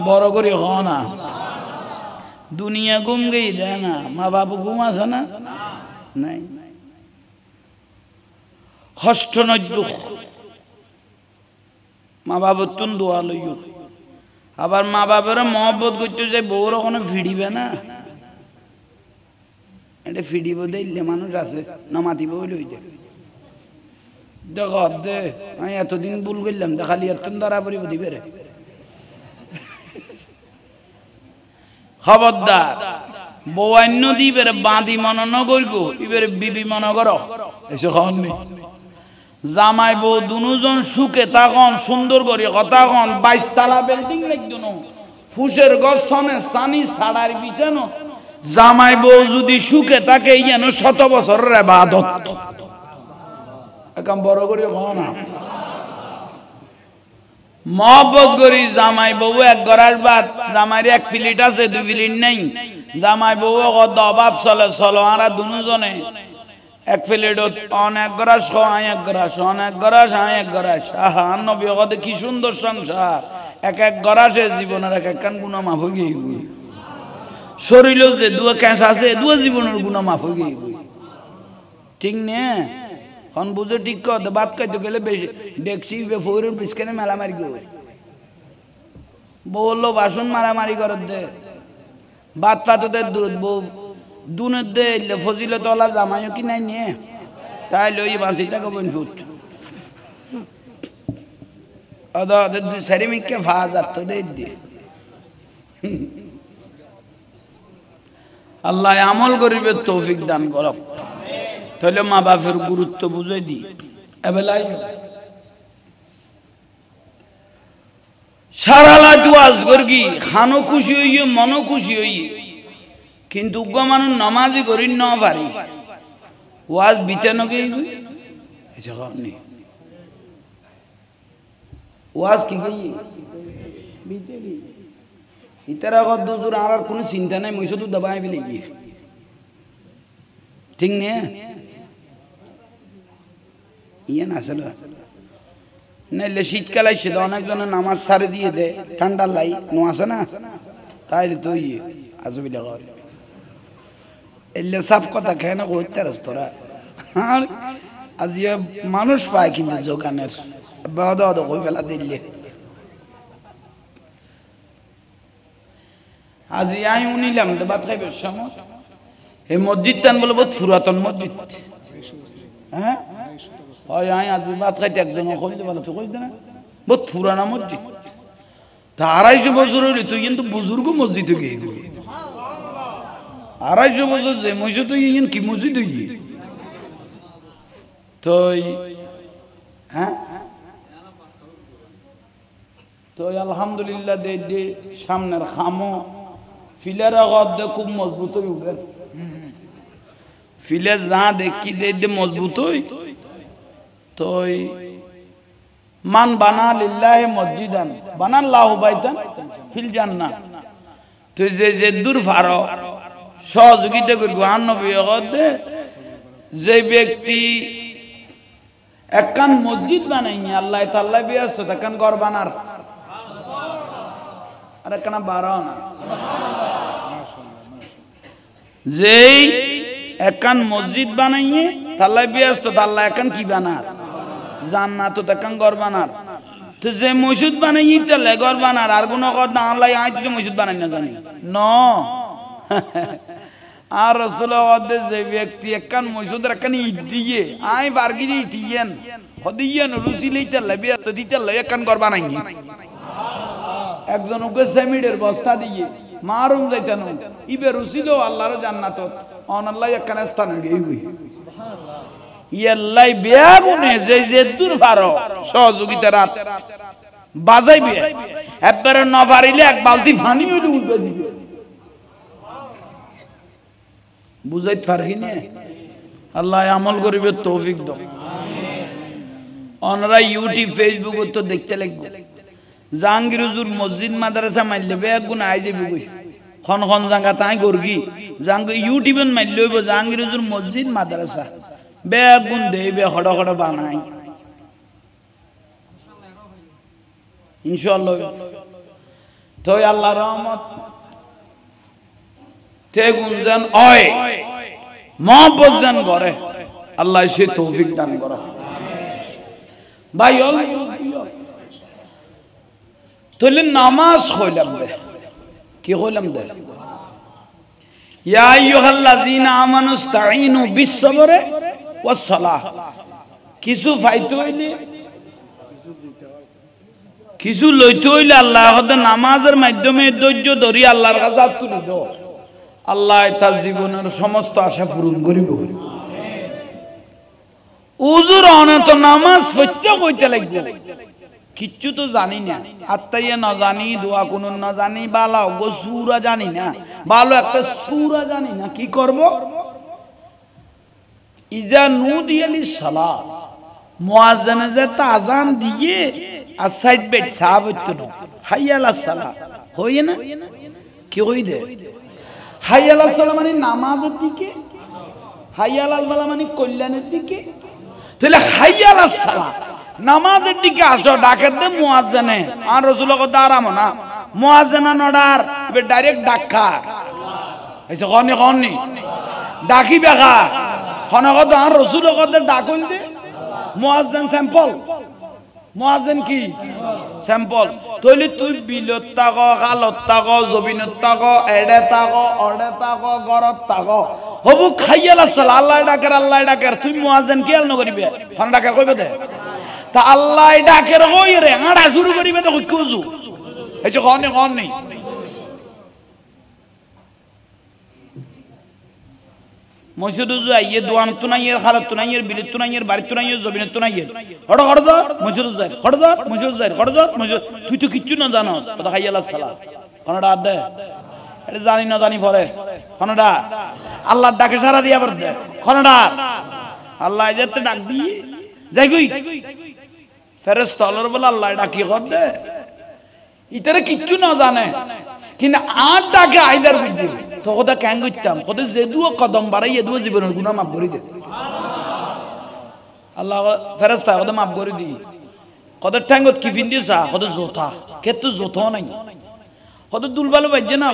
S1: বড় করে হ না দুনিয়া ঘুম গেই দেয় না মা বাবু ঘুম আছে না নাই হষ্ট নজুখ মা বাবুর তুন দোয়া লইও আবার মা বাবার মহব্বত করতে যে বউর ওখানে ফিরিবে না এটা ফিরিব দিলে মানুষ আছে না মাতিব লই দে দেখ দে আমি এতদিন ভুল করলাম দেখালি এত ধরা পড়িব দিবে রে খবরদার বৌন্য দিবের বাঁধি মনে নগরগ ইবের বিবি মনে কর এসে খাওয়ান নেই জামাই বউ দুজন সুখে তখন সুন্দর করে কথা কন 22 তলা বিল্ডিং লাগতো না ফুসের গছ সনে সানি ছাড়ার বিছানো জামাই বউ যদি সুখে থাকে যেন 100 বছরের ইবাদত একদম বড় করে কও না মহব্বত করি জামাই বউ এক গরার বাদ জামাইর এক প্লেট আছে 2 প্লেট নাই জামাই বউ কত অভাব চলে চলো আরা দুজনে এক প্লেট অনেক গরাস খায় এক গরাস অনেক গরাস এক গরাস আহা নবী কত কি সুন্দর সংসার এক এক গরাসে জীবনের এক এক কান গুনাহ মাফ হয়ে গই শরীরে যে দুয়া ক্যাশ আছে দুয়া জীবনের গুনাহ মাফ হয়ে গই ঠিক নে কোন বুঝে ঠিক কর বাত কইতে গেলে বেশি ডেকসি ফোরের পিছনে মেলা মারি গো বললো বাসন মারামারি করত দে বাত পাততে দূর বউ দুনের দে ফজিলত ওলা জামাইও কি নাই নিয়ে তাই লই বাঁচিটা কবন ফুট আদা সেরিমিককে ফাজাত তো দে দি আল্লাহ আমল করিবে তৌফিক দান করক তাহলে মা বাপের গুরুত্ব বুঝাই দি এবেলাই সারা রাত ওয়াজ করগি খানো খুশি হইয়ে মনও খুশি হইয়ে কিন্তু উগ্র মানুষ নামাজি করি ন পারি ওয়াজ বিতানো গই এসে খাওনি ওয়াজ কি গই বিতে গই ইতারা কত দূর আর কোনো চিন্তা নাই মই শুধু দবাই ফেলে গিয়ে ঠিক নে ইয়ে না আসলে নাইলে শীতকাল আসছে তো অনেকজনের নামাজ ছাড়ে দিয়ে দেয় ঠান্ডার লাই নো আসে না তাইলে তো ইয়ে আসবিধা কর এলে সব কথা খেয়ে না করতে রাস তোরা আর আজ মানুষ পায় কিন্তু দোকানের বাদ কই ফেলা দিলে আজ আই উনিলাম তো ভাত খাইবে সময় এই মসজিদ টান বলে বহুত পুরাতন মসজিদ হ্যাঁ হয় আই আজ ভাত খাইতে একজন কইতে ভালো তো কইতে না বহুত পুরানা মসজিদ তা 250 বছর হইলে তুই কিন্তু বুজুর্গ মসজিদে গিয়ে 250 বছর যে মসজিদ তুই ইন কি মসজিদ গিয়ে তো হ্যাঁ তো আলহামদুলিল্লাহ দে সামনের খামো ফিলের আগত খুব মজবুত হয়ে উঠে ফিলে যা দেখি দে মজবুত হই তো মান বানা লিল্লাহি মসজিদান বানাল্লাহু বাইতান ফিল জান্নাহ তো যে দূর ফারো সহযোগিতা করব আর নবী দে যে ব্যক্তি একখান মসজিদ বানাইনি আল্লাহ তাআলা ব্যস্ত তখন ঘর বানার আর একখানা বাড়াও না যেই একখান মসজিদ বানাইয়ে তাল্লাই ব্যস্ত তাল্লা একখান কি বানার জান্নাত তাকান ঘর বানার তো যে মসজিদ বানাই ইতালে ঘর বানার আর কোন কথা আল্লাহ আই থেকে মসজিদ বানাই না জানি ন আর রাসূলুল্লাহ যে ব্যক্তি একখান মসজিদের একখান ইট দিয়ে আই বারগি ইটিয়েন হদিয়েন রুসিলে ইতালে বিয়া তো দিতালে একখান ঘর বানাই একজন ওকে সেমিডের বস্তা দিয়ে মারুম যাইতেন ইবে রুসিলো আল্লাহর জান্নাত অন আল্লাহ একখান স্থান গই ইয়াল্লাই বেয়াগুনে যে যে দূর পারো সহযোগিতা রাত বাজাইবে একবারে না পারিলে এক বালতি পানি হইলে উঠবে দিবে বুঝাইতে পারি না আল্লাহ আমল করিবে তৌফিক দাও অনরা ইউটিউব ফেসবুক তো দেখতে লাগবে জাহাঙ্গীর হুজুর মসজিদ মাদ্রাসা মাইলে বেয়াগুন আই যাবে কই খন খন জায়গা তাই গরগি জাহাঙ্গীর ইউটিউবে মাইলে হইব জাহাঙ্গীর হুজুর মসজিদ মাদ্রাসা বেগুন দেবে খড় খড় বানাই ইনশাআল্লাহ তো আল্লাহ রহমত তে গুনজান ওই মহব্বত জান করে আল্লাহ সে তৌফিক দান করে ভাই তাহলে নামাজ কইলাম দে কি কইলাম দে ইয়া আইয়ুহাল্লাযীনা আমানুস্তাঈনু বিস-সাবরি ওয়াস-সালাহ কিছু ফাইতে হইলে কিছু লইতে হইলে আল্লাহ হতে নামাজের মাধ্যমে ধৈর্য ধরি আল্লাহর কাছে তুলি দাও আল্লাহ তার জীবনের সমস্ত আশা পূরণ করিব উজুর অনেক নামাজ পড়তে কইতে লাগবে কিচ্ছু তো জানি না আত্মাইয়া না জানি দোয়া কোন না জানি বালা গো সূরা জানি না ভালো একটা সূরা জানি না কি করব ইজা নুদিয়ালিস সালাত মুয়াজ্জিন যে আযান দিয়ে আর সাইড বেট সাহাবত না হাইয়ালাস সালাত হই না কি কই দে হাইয়ালাস সালাত মানে নামাজের দিকে হাইয়ালাল বালা মানে কল্যাণের দিকে তাহলে হাইয়ালাস সালাত নামাজের দিকে আসো ডাকের দে মুয়াজ্জিনে আর রাসূলুল্লাহ কথা আরাম না মুয়াজ্জিনা নডার এবে ডাইরেক্ট ডাকা হইছে কোনি ডাকি বেগা খনগত আর রাসূলুল্লাহ কথা ডাকল দে মুয়াজ্জিন স্যাম্পল মুয়াজ্জিন কি স্যাম্পল তইলে তুই বিলত তাগো গালত তাগো জবিনত তাগো এডে তাগো অডে তাগো গরত তাগো হবু খাইয়ালাস সালাত আল্লাহ ডাকের তুই মুয়াজ্জিন কি আল নকরিবে খন ডাকে কইবে দে তা আল্লাহ ডাকের কই রে আড়া শুরু করিবে তো কুজু এই যে কোন নেই মসজিদ যাইয়ে দোয়ান তো নাই এর খারাপ তো নাই এর বিলিত তো নাই এর বাড়ি তো নাই এর জমিন তো নাই এর হড় দর মসজিদ যাই হড় দর মসজিদ তুই তো কিচ্ছু না জানোস কথা খাইয়ালাস সালাত কোনটা আদে এটা জানি না জানি পরে কোনটা আল্লাহর ডাকে সারা দিয়া পড় দে কোনটা আল্লাহ যেতে ডাক দি যাই কই ফেরেশতা আল্লাহর বলে আল্লাহ ডাকি কর দে ইতারে কিচ্ছু না জানে কিন্তু আর ডাকে আইদার বুঝি তো কথা কেন করতাম কত যে দুও কদম বাড়াইয়ে দুও জীবনের গুনাহ মাফ করে দে আল্লাহ ফেরেশতা কত মাফ করে দি কত ঠ্যাঙ্গত কি ফিন দিছা কত জোতা কেতু জোতা নাই কত দুলবালো বাজে না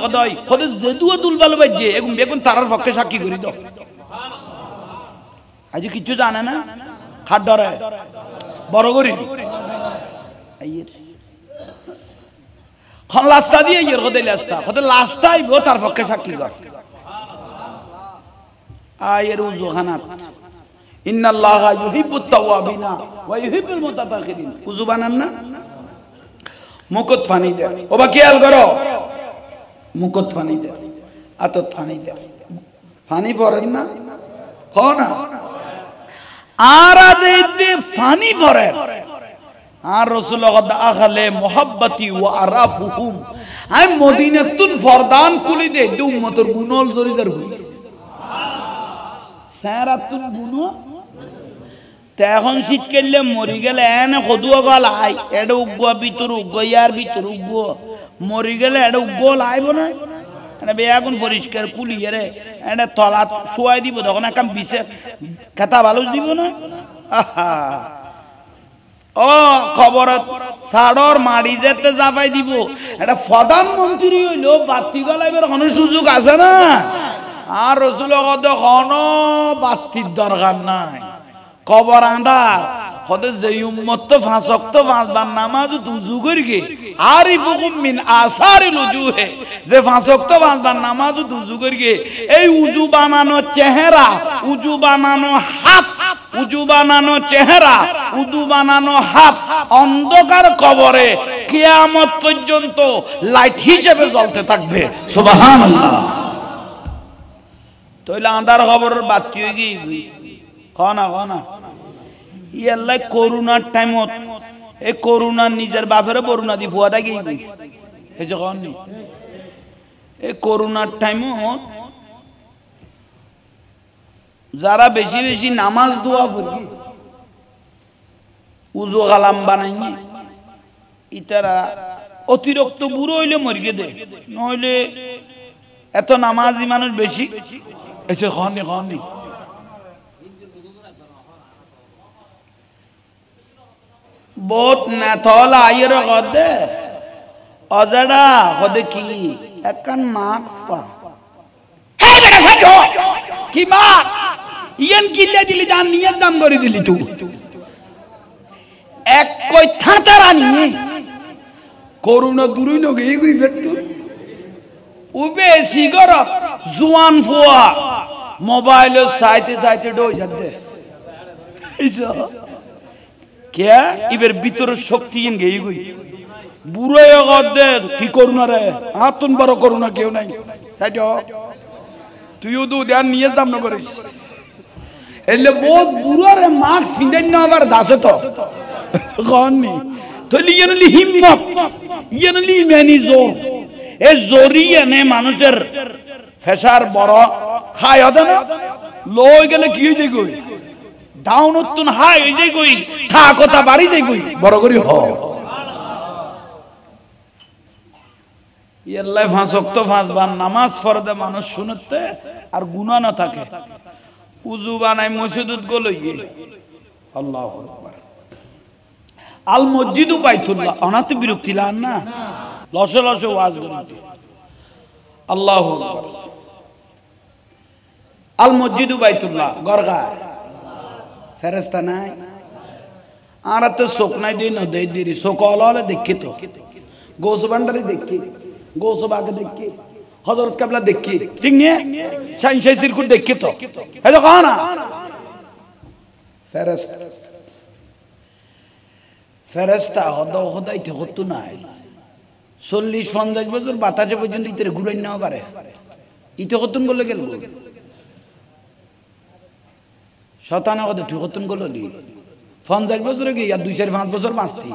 S1: কত যে দুও দুলবালো বাজে এখন তারার পক্ষে সাক্ষী করে দাও আজ কিচ্ছু জানে না হাত ধরে বড় করি খন লাস্তা দিয়ে ইয়ের কত লাস্তা আইব তার পক্ষে সাক্ষী কর আয়ের উজুখানাত ইন্নাল্লাহা ইউহিব্বুত তাওয়াবিনা ওয়া ইউহিব্বুল মুতাতাখিরিন উজু বানান না মুকত পানি দে ও বা খেয়াল করো মুকত পানি দে আতত পানি দে পানি পড়েন না না আর আদে পানি পড়ে আর রাসূলুল্লাহ আখালে মুহাব্বতি ওয়া আরাফুহুম আই মদিনাতুন ফরদান কুলি দে উম্মতের গুণল জরিজার হই সুবহানাল্লাহ সারাতুন গুণ তে এখন শীত কেলে মরি গেলে এনে খদুয়া গল আই এডে উগয়া ভিতর উগয়ার ভিতর উগো মরি গেলে এডে উগল আইব না এনে বেয়াগুন পরিষ্কার কুলি রে এডে তলা শুয়াই দিব তখন একদম বিছে কাটা ভালো দিব না আহা ও খবর সাড়র মাড়ি যেতে যাবাই দিব এটা প্রধানমন্ত্রী হইলো বাতি গলাইবার কোনো সুযোগ আছে না আর রাসূলুল্লাহ কোনো বাতির দরকার নাই কবর আন্ধার খোদে যে উম্মত তো পাঁচ ওয়াক্ত পাঁচবার নামাজ উযু করিগে আরিফুকুম মিন আসারিল উজুহে যে পাঁচ ওয়াক্ত পাঁচবার নামাজ উযু করিগে এই উযু বানানো চেহারা উযু বানানো হাত উযু বানানো চেহারা উযু বানানো হাত অন্ধকার কবরে কিয়ামত পর্যন্ত লাইট হিসেবে জ্বলতে থাকবে সুবহানাল্লাহ তইলে আন্ধার খবরের বাতি হই গই খানা ইয়াল্লাই করোনার টাইমত এই করোনা নিজের বাপের বরুণা দি ফুয়া থাকি এই যে কন এই করোনার টাইমত যারা বেশি বেশি নামাজ দোয়া করি উজু কালাম বানাইনি ইতারা অতিরিক্ত বুড়ো হইলে মরিয়ে দে নইলে এত নামাজি মানুষ বেশি এসে খনি বহুত নেতলা আইয়ের কদে অজড়া কদে কি একখান মার্কস পা হে বেটা সাজো কি মার ইয়ান কিল্লে দিলি জান নিয়ে দাম করে দিলি তুই এক কই থাতারা নিয়ে করুণা দুরুই নগে এগুই বেতু উবে সিগারেট জুয়ান ফুয়া মোবাইল সাইতে ডই যাচ্ছে এইসো কে ইবের ভিতরের শক্তি এন গেই গই বুড়ো গদে কি করুণা রে হাতুন বড় করুণা কেউ নাই সাইডো তুইও তো ধ্যান নিয়ে দাম না করিস এলে বহুত বুড়ো রে মার ফিন্দেন না আবার দাসে তো কননি তলি ইয়ানলি হিম্মত ইয়ানলি মেনি জোর এ জোরিয়ে নে মানুষের ফেসার বড় হাই হদে না লই গেলে কি হই যাই গই ডাউন উত্তুন হাই হই যাই গই থা কথা বাড়ি যাই গই বড় করি হ ইয়াল্লাহ পাঁচ ওয়াক্ত পাঁচবার নামাজ ফরদে মানুষ শুনতে আর গুনাহ না থাকে উযু বানাই মসজিদত গলইয়ে আল্লাহু আকবার আল মসজিদু বাইতুল্লাহ অনাত বিরক্তি লান না লসে লসে ওয়াজ করতে আল্লাহু আকবার আল মসজিদু বাইতুল্লাহ গরগার ফেরেশতা নাই আর তো শোক নাই দিন দেই দিরি শোক হলে দেখি তো গোস ভান্ডারি দেখি গোস বাগে দেখি হযরত কাবলা দেখি ঠিক নিয়ে শাইন শাই সিরকুট দেখি তো এই দেখো না ফেরেশতা হদাইতে হতো নাই 40-50 বছর বাতাসে পর্যন্ত ইতরে ঘুরাই নাও পারে ইতে কতন গলে গেল শতানা কত তুই কতন গলো লি 50 বছরে কি আর 2-4-5 বছর বাঁচতি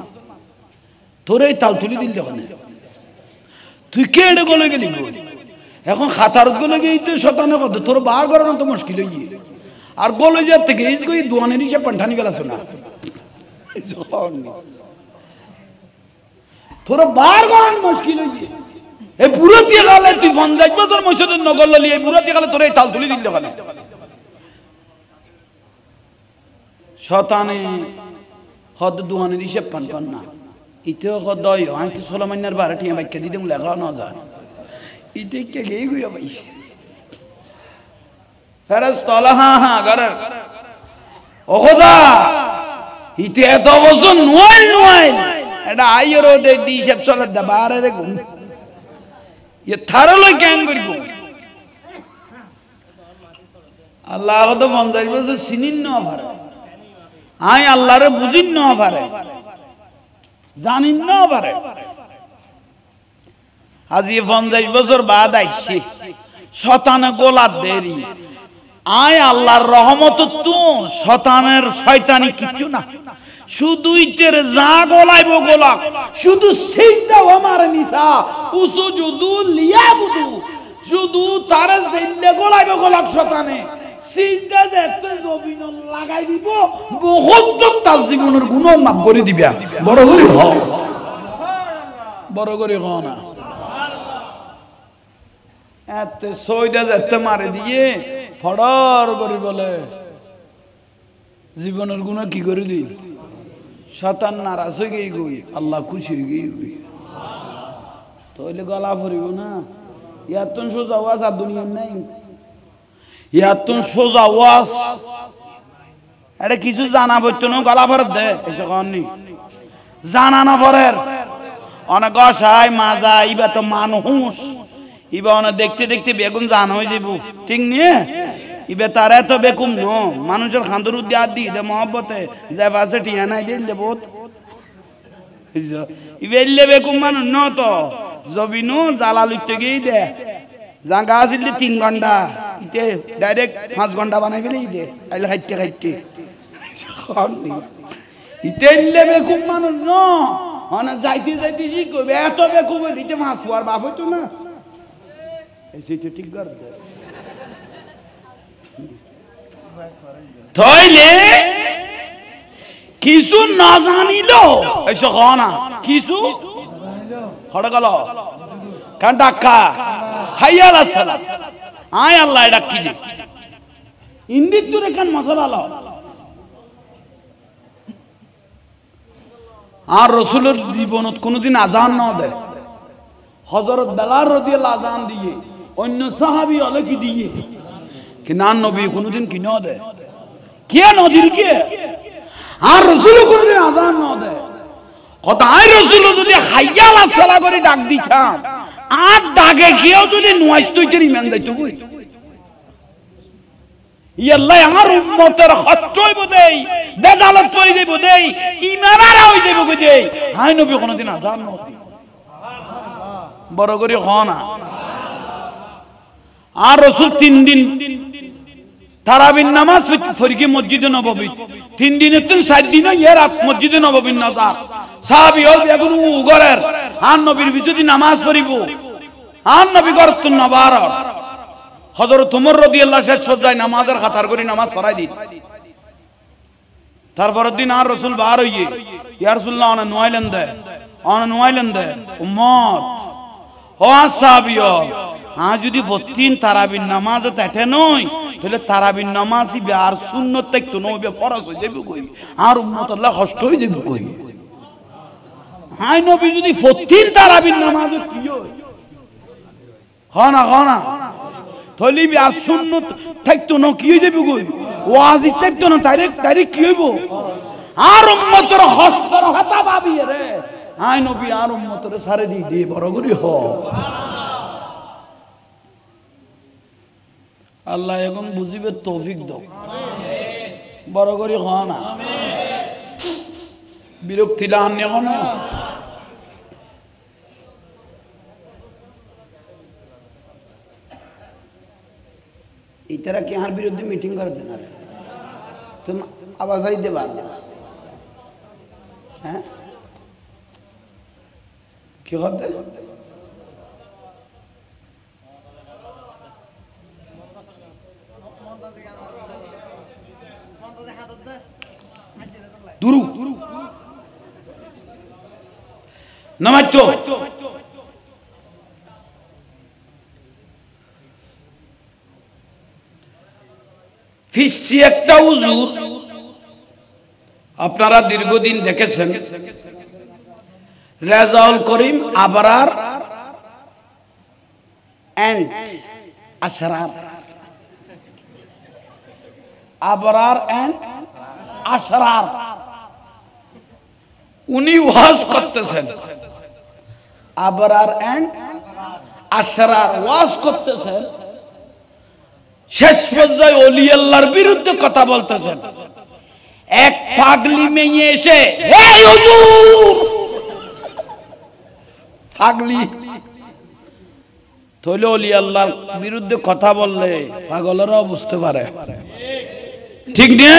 S1: তোরে তাল তুলি দিল যখন তুই কেড়ে গলে গেলি এখন খাতার গলে গিয়ে তো শতানা কত তোর বার করানো তো মুশকিল হই আর গলে যার থেকে এই কই দোয়ানের হিসাব পাঠানি গেলা শোনা তোর বার করানো মুশকিল হই এই বুড়ো দিয়ে গেলে তুই 50 বছর মসজিদের নগর ললি এই বুড়ো দিয়ে গেলে তোরে তাল তুলি দিল যখন শতানে খদ দোয়ানের হিসাব পান না ইতেও খদয় আমি তো সোলামান্নার বারাটি বাইকে দিতে লেখা না যায় ইতে কে গেই গুয়া ভাই ফেরেশতা হ্যাঁ ঘরের ও খোদা ইতে এত বছর নোয়াইল এটা আইয়ের দে দি হিসাব চলে দা বারে রে গুম এ থারলই কেন করব আল্লাহ তো 50 বছর চিনিন না পারে আই আল্লাহরে বুঝিন না পারে জানিন না পারে আজি 50 বছর বাদ আইছে শতানে গোলাপ দেরি আয় আল্লাহর রহমত তো শতানের শয়তানি কিচ্ছু না শুধু ইতের যা গোলাইব গোলাপ শুধু সিজদা আমার নিসা উসুজুদু লিয়াবুদু শুধু তার জিন্দা গোলাইব গোলাপ শতানে সিজদা যেতে জবিন লাগাই দিব বহুত তার জীবনের গুনাহ মাফ করে দিবা বড় করে হ বড় করে হ না এত সইদা যেতে মারে দিয়ে ফড়র করে বলে জীবনের গুনাহ কি করে দি শয়তান নারাজ হয়ে গই গই আল্লাহ খুশি হয়ে গই তাইলে গলা ভরিব না ইয়াতন সোজা ওয়াজ আর দুনিয়ার নাই ইয়াতন সোজা ওয়াজ এটা কিছু জানা পড়তো না গলা ফেরত দে এসব নি জানা না ফরের অনেক গসাই মাজা ইবা তো মানুষ ইবা অনেক দেখতে দেখতে বেগুন জান হয়ে যাব ঠিক নিয়ে ইবে তার এত বেকুম ন মানুষের খান্দুর উদ্দি আর দিয়ে দে মহব্বতে যে পাশে টিয়া নাই দিন দে বহুত ইবে এলে বেকুম মানুষ ন তো জবিনু জ্বালা লুটতে গিয়ে দে জাগা আসলে 3 ঘন্টা ইতে ডাইরেক্ট 5 ঘন্টা বানাই ফেলে দে আইলে খাইতে খাইতে ইতে এলে বেকুম মানুষ ন অনেক যাইতে যাইতে কি করবে এত বেকুম ইতে মাছ পোয়ার বাপ হইতো না সেটা ঠিক কর দে তাইলে কিছু না জানিল এসো না কিছু খড় গেল কান ডাক্কা হাইয়াল আসসালাম আয় আল্লাহ ডাকি দে ইন্দির তুরে কান মশলা ল আর রাসূলের জীবনত কোনদিন আজান না দেয় হযরত বেলাল রাদিয়াল্লাহু আজান দিয়ে অন্য সাহাবী হলে কি দিয়ে कि ना नबी कोनो दिन की न दे क्या न दिल के আর রাসূল কোনো দিন আযান ন দেয় খোদাই রাসূল যদি হাইয়া আলা সালা করে ডাক দিতাম আর ডাকে কেউ যদি নওয়াজ তৈতে ইমান যাইতো কই ইয়াল্লাহ আমার উম্মতের কষ্ট হইব দেই বেজালত পড়ে যাইব দেই ইমান আর হই যাইব কই দেই হাই নবী কোনো দিন আযান ন দি বড় করে হনা আর রাসূল 3 দিন তারাবির নামাজ ফরিকে মসজিদে নববী 3 দিনের 4 দিন এর রাত মসজিদে নববীর নাজার সাহাবী হল বেগুন উগরের আর নবীর বিচুদি নামাজ পড়িব আর নবী করত নবার হযরত ওমর রাদিয়াল্লাহু শেষ সজ্জায় নামাজের খাতার করি নামাজ পড়াই দিত তারপরের দিন আর রাসূল বার হইয়ে ইয়া রাসূলুল্লাহ আনা নোয়াইলেন দে উম্মত ও সাহাবীও আজ যদি 3 তারাবির নামাজ তেটে নয় তাহলে তারাবির নামাজই বে আর সুন্নত থাকতো না বে ফরজ হয়ে যাবে কই আর উম্মত আল্লাহ কষ্ট হয়ে যাবে কই হাই নবী যদি 3 তারাবির নামাজ কি হয় খানা তাহলে বে আর সুন্নত থাকতো না কি হয়ে যাবে কই ওয়াজি থাকতো না ডাইরেক্ট কি হইব আর উম্মতের কষ্টর কথা ভাবি রে হাই নবী আর উম্মতের সারে দি বড় করি হ আল্লাহ এখন বুঝিবে তৌফিক দাও বড় করে খানা বিরক্তি লান এখন ইতারা কি আর বিরুদ্ধে মিটিং করে দেন তুমি আওয়াজ আই দেবা হ্যাঁ কি করতে দুরু নামাজতো ফিসি একটা হুজুর আপনারা দীর্ঘদিন দেখেছেন রেজাউল করিম আবরার এন্ড আসরার আবরার এন্ড আসরার উনি ওয়াজ করতেছেন আবরার এন্ড আসরার ওয়াজ করতেছেন শেষ পর্যায়ে ওলি আল্লাহর বিরুদ্ধে কথা বলতেছেন এক পাগলি মেয়ে এসে হে হুজুর পাগলি তাহলে ওলি আল্লাহর বিরুদ্ধে কথা বললে পাগলেরাও বুঝতে পারে ঠিক না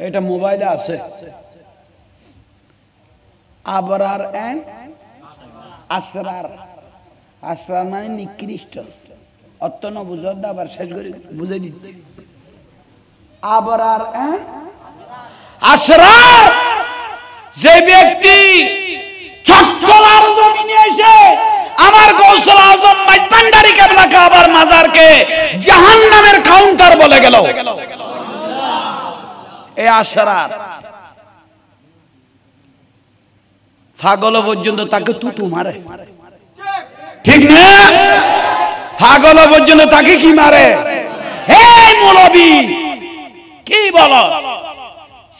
S1: এটা মোবাইলে আছে আবরার এন্ড আসরার আসরার মানে নিকৃষ্ট অর্থ না বুঝার দা আবার শেষ করে বুঝাই দিতে আবরার এন্ড আসরার যে ব্যক্তি চট্টলার জমিনে এসে আমার গৌসুল আজম মাইজভান্ডারী কেবলা কাবার মাজারকে জাহান্নামের কাউন্টার বলে গেল এই আসরার পাগল পর্যন্ত তাকে তুতু মারে ঠিক না পাগল পর্যন্ত তাকে কি মারে হে মৌলবী কি বলো?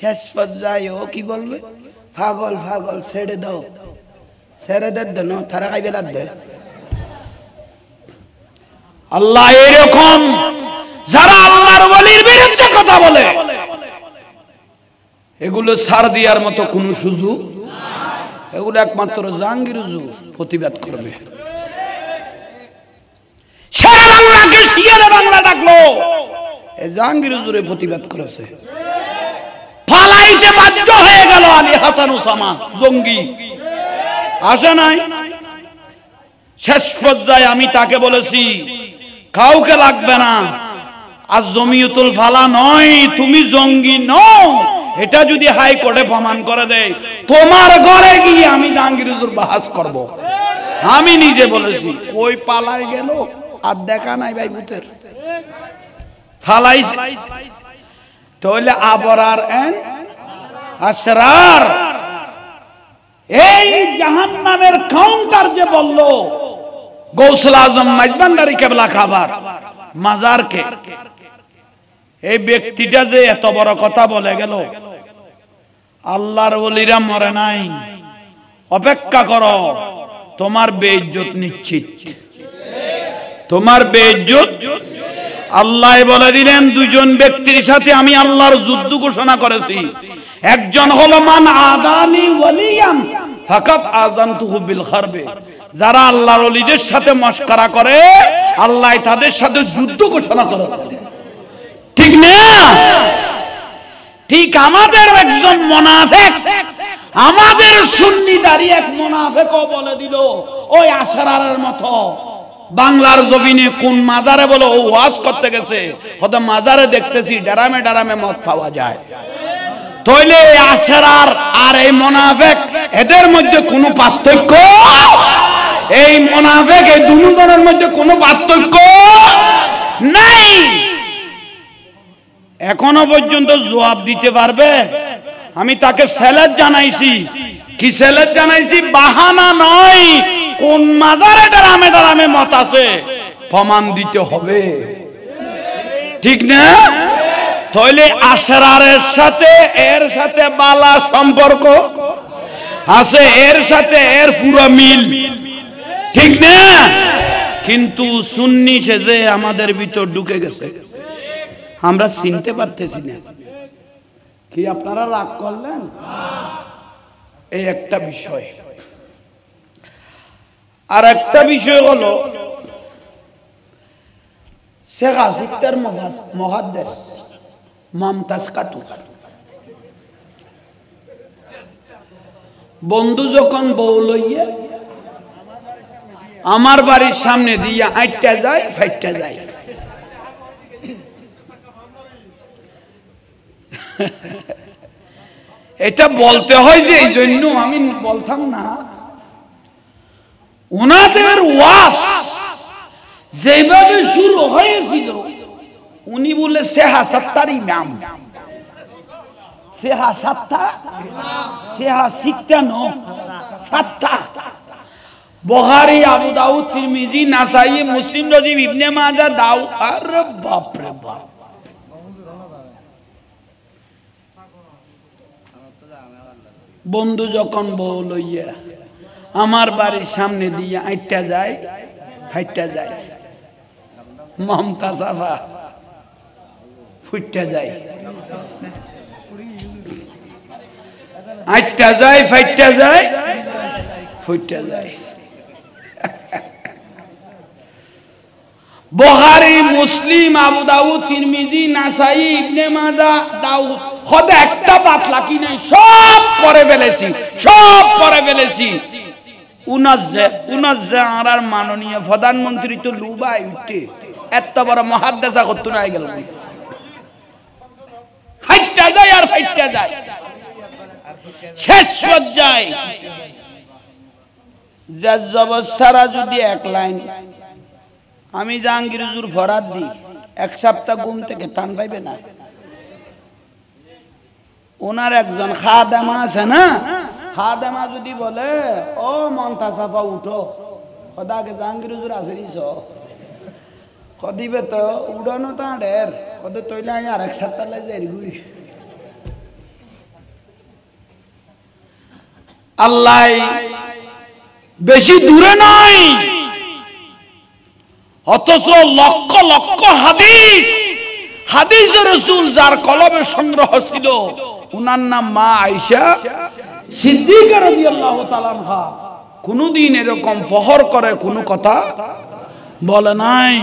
S1: শেষ পর্যায়ে ও কি বলবে? পাগল পাগল, ছেড়ে দাও, ছেড়ে দেন, তারা খাইবে লাগবে। আল্লাহ এরকম যারা আল্লাহর ওলির বিরুদ্ধে কথা বলে এগুলো ছাড় দেওয়ার মতো কোনো সুযোগ, এগুলো একমাত্র জাহাঙ্গীর হুজুর প্রতিবাদ করবে। সারা বাংলাকে শিয়ারে বাংলা ডাকলো, এই জাহাঙ্গীর হুজুরে প্রতিবাদ করেছে। পালাইতে বাধ্য হয়ে গেল আলী হাসান ওসামা জঙ্গি, আসে নাই। শেষ পর্যায়ে আমি তাকে বলেছি কাউকে লাগবে না, আর জমিয়তুল ফালা নয়, তুমি জঙ্গি নও, এটা যদি হাইকোর্টে প্রমাণ করে দেয় তোমার ঘরে গিয়ে আমি জাহাঙ্গীর হুজুর বাহাস করব। আমি নিজে বলেছি। কই পালাই গেল, আর দেখা নাই ভাই ভূতের ফালাইছে। তাহলে আবরার এন্ড আসরার, এই জাহান্নামের কাউন্টার যে বলল গৌসুল আজম মাইজবান্ডারি কেবলা খাবার মাজারকে, এই ব্যক্তিটা যে এত বড় কথা বলে গেল, আল্লাহর ওলিরা মরে নাই, অপেক্ষা করো, তোমার বেইজ্জত নিশ্চিত, তোমার বেইজ্জত। আল্লাহ বলে দিলেন দুজন ব্যক্তির সাথে আমি আল্লাহর যুদ্ধ ঘোষণা করেছি। একজন হলো মান আদানি ওয়ালিয়ান ফাকাত আযানতুহু বিল হারবে, যারা আল্লাহর ওলিদের সাথে মশকরা করে আল্লাহ তাদের সাথে যুদ্ধ ঘোষণা করে। ঠিক না? ঠিক আমাদের একজন মুনাফিক, আমাদের সুন্নি দাঁড়িয়ে এক মুনাফিকও বলে দিল ওই আশরারের মতো বাংলার জমিনে কোন মাজারে বলো ও ওয়াজ করতে গেছে, কত মাজারে দেখতেছি ডারামে ডারামে মদ পাওয়া যায়। তাইলে আশরার আর এই মুনাফিক এদের মধ্যে কোনো পার্থক্য? এই মুনাফিক এই দুজনের মধ্যে কোনো পার্থক্য নাই। এখনো পর্যন্ত জবাব দিতে পারবে? আমি তাকে স্যালাদ জানাইছি। কি স্যালাদ জানাইছি? বাহানা নয়, কোন মাজারে ডারামে ডারামে মত আছে প্রমাণ দিতে হবে। ঠিক না? তাহলে আশরারের সাথে এর সাথে বালা সম্পর্ক আছে, এর সাথে এর পুরো মিল। ঠিক না? কিন্তু সুন্নি সেজে আমাদের ভিতর ঢুকে গেছে, আমরা চিনতে পারতেছি না। কি আপনারা রাগ করলেন? এই একটা বিষয়। আর একটা বিষয় হলো শেখ আসিফতার মুহাদ্দিস মমতাজ খাতুন বন্ধু যখন বউ লইয়ে আমার বাড়ির সামনে দিয়ে আইটা যায় ফাইটা যায়, এটা বলতে হয় যে এই জন্য আমি বলতাম না। ওনাদের ওয়াজ যেভাবে শুরু হয়েছিল, উনি বলে সেহা সাত্তার ইমাম, সেহা সাত্তা, সেহা সিত্তানো সাত্তা, বুখারী, আবু দাউদ, তিরমিজি, নাসাই, মুসলিম, রজিব, ইবনে মাজাহ, দাউদ। আরে বাপ রে বাপ! বন্ধু যখন বউ লইয়া আমার বাড়ির সামনে দিয়ে আইটা যায় ফাইটা যায়, মমতা সাফা ফুইটা যায়, আইটা যায় ফাইটা যায় ফুইটা যায়। বুখারী, মুসলিম, আবু দাউদ, তিরমিজি, নাসাই, ইবনে মাজাহ, দাউদ, খোদা একটা বাতলা কি নাই, সব পড়ে ফেলেছি, সব পড়ে ফেলেছি। উনাজ্জা আর মাননীয় প্রধানমন্ত্রী তো লুবাই উঠে এত বড় মুহাদ্দিসা করতে নাই গেল, ফাইটা যায় আর ফাইটা যায়। শেষ পর্যায়ে জবসারা যদি এক লাইন আমি জাহাঙ্গীর হুজুর ফরাদ দিই, এক সপ্তাহ ঘুম থেকে টান পাইবে না। ওনার একজন খাদেমা আছে না, খাদেমা যদি বলে ও মমতা সাফা উঠো, খোদাকে জাহাঙ্গীর হুজুর আসে নিছ, দিবে তো উড়ানো তাঁদের ওদের তৈলে আমি আর এক সপ্তাহ যাই আল্লাহ বেশি দূরে নয়, অথচ লক্ষ লক্ষ হাদিস রাসূল যার কলমে সংগ্রহ ছিল, উনার নাম মা আয়েশা সিদ্দিকা রাদিয়াল্লাহু তাআলা আনহা। কোনদিন এরকম ফখর করে কোনো কথা বলে নাই।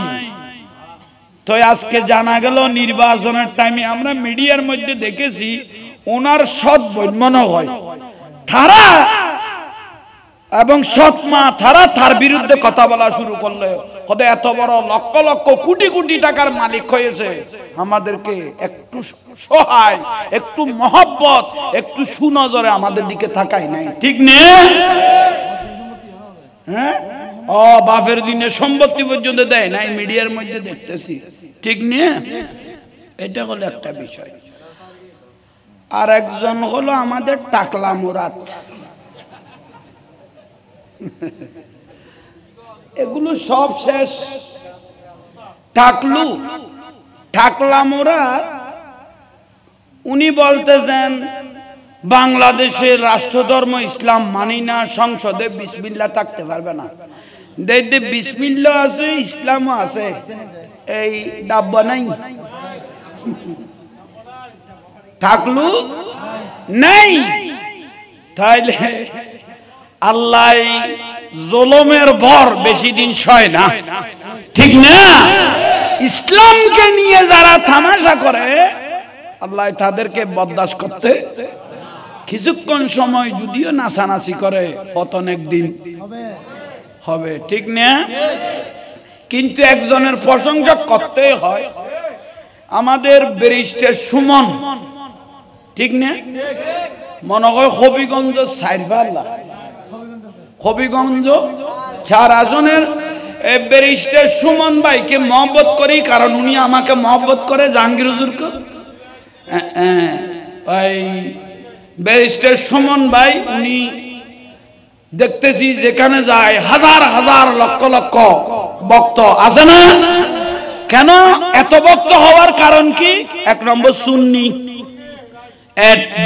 S1: তো আজকে জানা গেল নির্বাচনের টাইমে আমরা মিডিয়ার মধ্যে দেখেছি ওনার সৎ মনে হয় তারা এবং সৎ মা তার বিরুদ্ধে কথা বলা শুরু করলে, কত এত বড় লক্ষ লক্ষ কোটি কোটি টাকার মালিক হয়েছে, আমাদেরকে একটু সহায়, একটু মহব্বত, একটু সুনজরে আমাদের দিকে তাকায় নাই। ঠিক নেই? হ্যাঁ, ও বাপের দিনে সম্পত্তি পর্যন্ত দেয় নাই, মিডিয়ার মধ্যে দেখতেছি। ঠিক নেই? এটা হলো একটা বিষয়। আর একজন হলো আমাদের টাকলা মুরাদ। এগুলো সব শেষ। টাকলা মুরাদ উনি বলতেছেন বাংলাদেশের রাষ্ট্রধর্ম ইসলাম মানি না, সংসদে বিসমিল্লাহ থাকতে পারবে না। দেখতে বিসমিল্লাহ আছে, ইসলামও আছে, এই ডাব্বা নাই, থাকলু নাই। তাইলে আল্লাহ জুলুমের ভর বেশি দিন সয় না। ঠিক না? ইসলামকে নিয়ে যারা তামাশা করে আল্লাহ তাদেরকে বরদাস্ত করতে, কিছুক্ষণ সময় যদিও নাচানাচি করে, পতন একদিন হবে। ঠিক না? কিন্তু একজনের প্রশংসা করতে হয়, আমাদের ব্যারিস্টার সুমন। ঠিক না? মনে হয় হবিগঞ্জ সাইরফাল্লা, হবিগঞ্জ 4 আসনের ব্যারিস্টার সুমন ভাইকে মহব্বত করি, কারণ উনি আমাকে মহব্বত করে, জাহাঙ্গীর হুজুরকে। ভাই ব্যারিস্টার সুমন ভাই, উনি দেখতেছি যেখানে যায় হাজার হাজার লক্ষ লক্ষ ভক্ত আছে না? কেন এত ভক্ত হওয়ার কারণ কি? 1 নম্বর সুন্নি,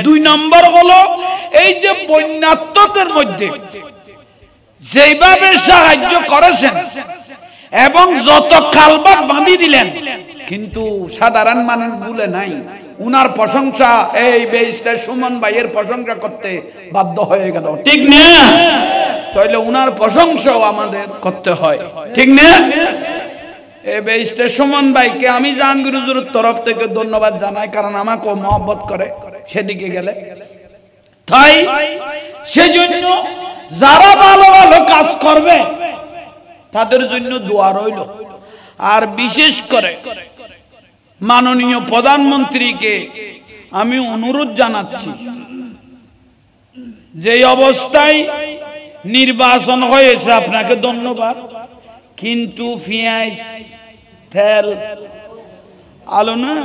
S1: 2 নম্বর হলো এই যে বন্যাত্মদের মধ্যে যেভাবে সাহায্য করেছেন এবং যত কালবাট বাঁধি দিলেন, কিন্তু সাধারণ মানুষ ভুলে নাই। উনার প্রশংসা, এই ব্যারিস্টার সুমন ভাইয়ের প্রশংসা করতে বাধ্য হয়ে গেল। ঠিক না? তাহলে উনার প্রশংসাও আমাদের করতে হয়। ঠিক না? এই ব্যারিস্টার সুমন ভাইকে আমি জাহাঙ্গীর হুজুরের তরফ থেকে ধন্যবাদ জানাই, কারণ আমাকেও মহব্বত করে সেদিকে গেলে। তাই সেজন্য যারা ভালো ভালো কাজ করবে তাদের জন্য দোয়া রইল। আর বিশেষ করে মাননীয় প্রধানমন্ত্রীকে আমি অনুরোধ জানাচ্ছি, যে অবস্থায় নির্বাচন হয়েছে আপনাকে ধন্যবাদ, কিন্তু পেঁয়াজ, তেল, আলু না,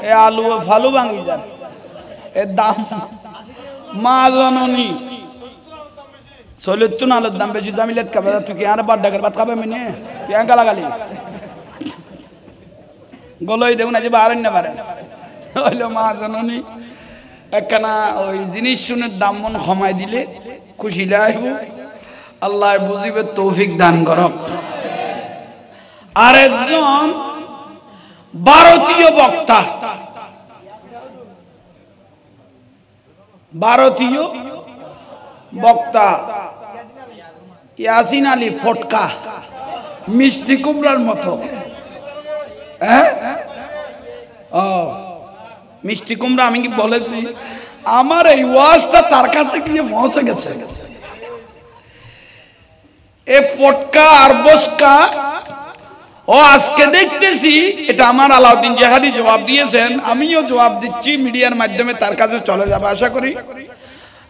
S1: এ আলু ফালু ভাঙি যান, এর দাম মা জননী চলিত না, আলুর দাম বেশি, জামিলাত খাবে, তুই কি আর বাদ ডাকের ভাত খাবে মিনে গালাগালি গলই দেখুন আজ বাড়েন না পারেন হইল মা জননী একখানা ওই জিনিস শুনে দাম মন কমাই দিলে খুশি লাগব। আল্লাহ বুঝিবে তৌফিক দান করক। আরেকজন ভারতীয় বক্তা, ইয়াসিন আলী ফটকা, মিষ্টি কুমড়ার মতো। মিষ্টি কুমড়া আমি কি বলেছি? আমার এই ওয়াজটা তার কাছে গিয়ে পৌঁছে গেছে। এ ফটকা আর বসকা ও আজকে দেখতেছি, এটা আমার আলাউদ্দিন জাহাদি জবাব দিয়েছেন, আমিও জবাব দিচ্ছি, মিডিয়ার মাধ্যমে তার কাছে চলে যাবে আশা করি।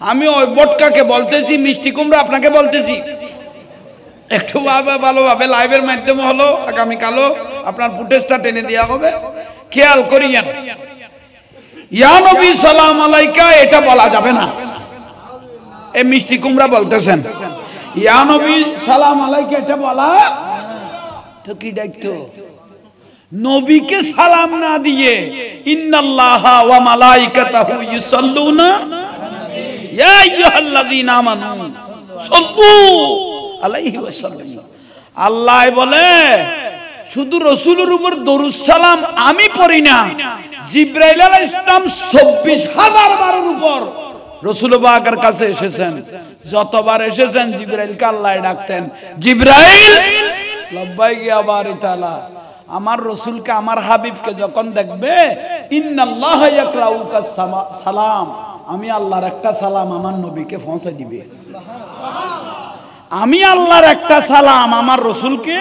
S1: আমি ওই বটকাকে বলতেছি, মিষ্টি কুমড়া আপনাকে বলতেছি, একটু ভালোভাবে লাইভের মাধ্যমে হলো আগামীকালও আপনার ফুটেজটা টেনে দেওয়া হবে, খেয়াল করিয়েন। ইয়া নবী সালাম আলাইকা এটা বলা যাবে না, এ মিষ্টি কুমড়া বলতেছেন। ইয়া নবী সালাম আলাইকা এটা বলা তো কি দায়িত্ব? নবীকে সালাম না দিয়ে ইন্নাল্লাহা ওয়া মালাইকাতাহু ইউসাল্লুনা ইয়া আইয়ুহাল্লাযীনা আমানু সাল্লু আলাইহি ওয়া সাল্লাম। আল্লাহ বলে শুধু রাসূলের উপর দরুদ সালাম আমি পড়ি না, জিবরাইল আলাইহিস সালাম ২৪,০০০ বারের উপর রাসূল পাকের কাছে এসেছেন। যতবার এসেছেন জিবরাইলকে আল্লাহ ডাকতেন, জিবরাইল লাব্বাইক ইয়া বারি তাআলা। আমার রাসূলকে আমার হাবিবকে যখন দেখবে ইন্নাল্লাহা ইয়াকরাউকা সালাম, আমি আল্লাহর একটা সালাম আমার নবীকে পৌঁছে দিবে। আমি আল্লাহর একটা সালাম আমার রাসূলকে,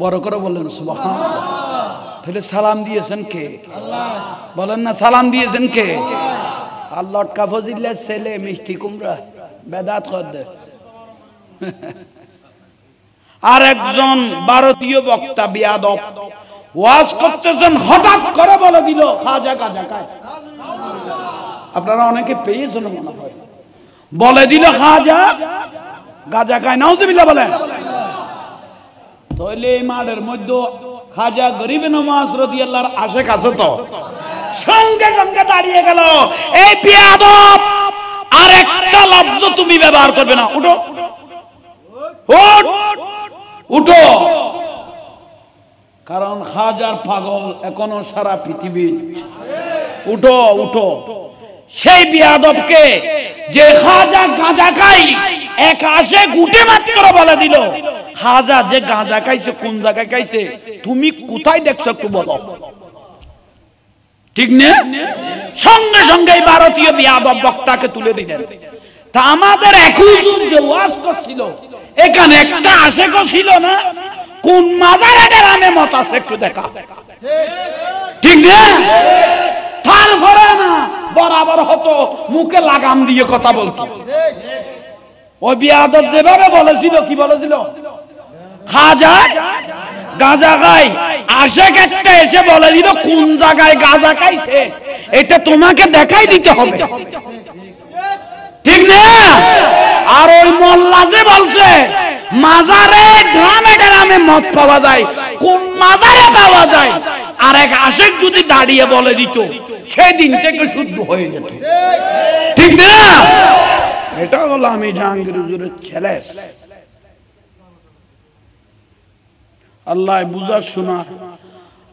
S1: বড় করে বলেন সুবহানাল্লাহ। তাহলে সালাম দিয়েছেন কে? আল্লাহ। বলেন না সালাম দিয়েছেন কে? আল্লাহ। কাফজিল্লাহ ছেলে মিষ্টি কুমড়া বেদাত করে। আর একজন ভারতীয় বক্তা বিয়াদব ওয়াজ করতেছেন, হঠাৎ করে বলে দিল খাজা গাজা খায়। আপনারা অনেকে পেয়েছেন মনে হয়, বলে দিল খাজা গাজা খায়। নাউজুবিল্লাহ বলেন। তাহলে এই মাঠের মধ্যে খাজা গরিব নওয়াজ রাদিয়াল্লাহু আশেক আছে তো, সঙ্গে সঙ্গে দাঁড়িয়ে গেল, এই বিয়াদব আর একটা লফজ তুমি ব্যবহার করবে না, উঠো উঠো। কারণ খাজার পাগল এখনো সারা পৃথিবী। উঠো উঠো। সেই বিয়াদবকে যে খাজা গাঁজা খাই এক আসে গুটে মাত্র বলে দিল, খাজা যে গাঁজা খাইছে কোন জায়গায় খাইছে, তুমি কোথায় দেখছো একটু বলো। ঠিক না? সঙ্গে সঙ্গে ভারতীয় বিয়াদব বক্তাকে তুলে দিলেন। তা আমাদের একই যে ওয়াজ করছিল এখানে একটা আশেকও ছিল না, কোন মাজারের নামে মত আছে একটু দেখা। ঠিক না? তারপরে না বরাবর হতো মুখে লাগাম দিয়ে কথা বলতো। ওই বিয়াদব যেভাবে বলেছিল, কি বলেছিল, খাজা গাঁজা খাই, আশেক একটা এসে বলে দিল কোন জায়গায় গাঁজা খাইছে এটা তোমাকে দেখাই দিতে হবে। ঠিক না? আর ওই মোল্লা যে বলছে মাজারে গ্রামে গ্রামে মদ পাওয়া যায়, কোন মাজারে পাওয়া যায়, আর এক আশেক যদি দাঁড়িয়ে বলে দিত সেদিন থেকে শুদ্ধ হয়ে যেত। ঠিক না? এটা হলো আমি জাহাঙ্গীর হুজুরের ছেলে। আল্লাহ বুঝার শোনা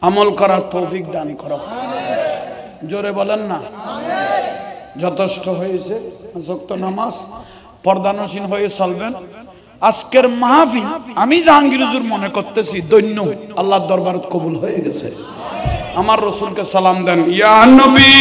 S1: আমল করার তৌফিক দান করো। জোরে বলেন না। যথেষ্ট হয়েছে। ওয়াক্ত নামাজ পর্দানসীন হয়ে চলবেন। আজকের মাহফিল আমি জাহাঙ্গীর হুজুর মনে করতেছি দৈন্য আল্লাহর দরবারে কবুল হয়ে গেছে। আমার রাসূলকে সালাম দেন, ইয়া নবী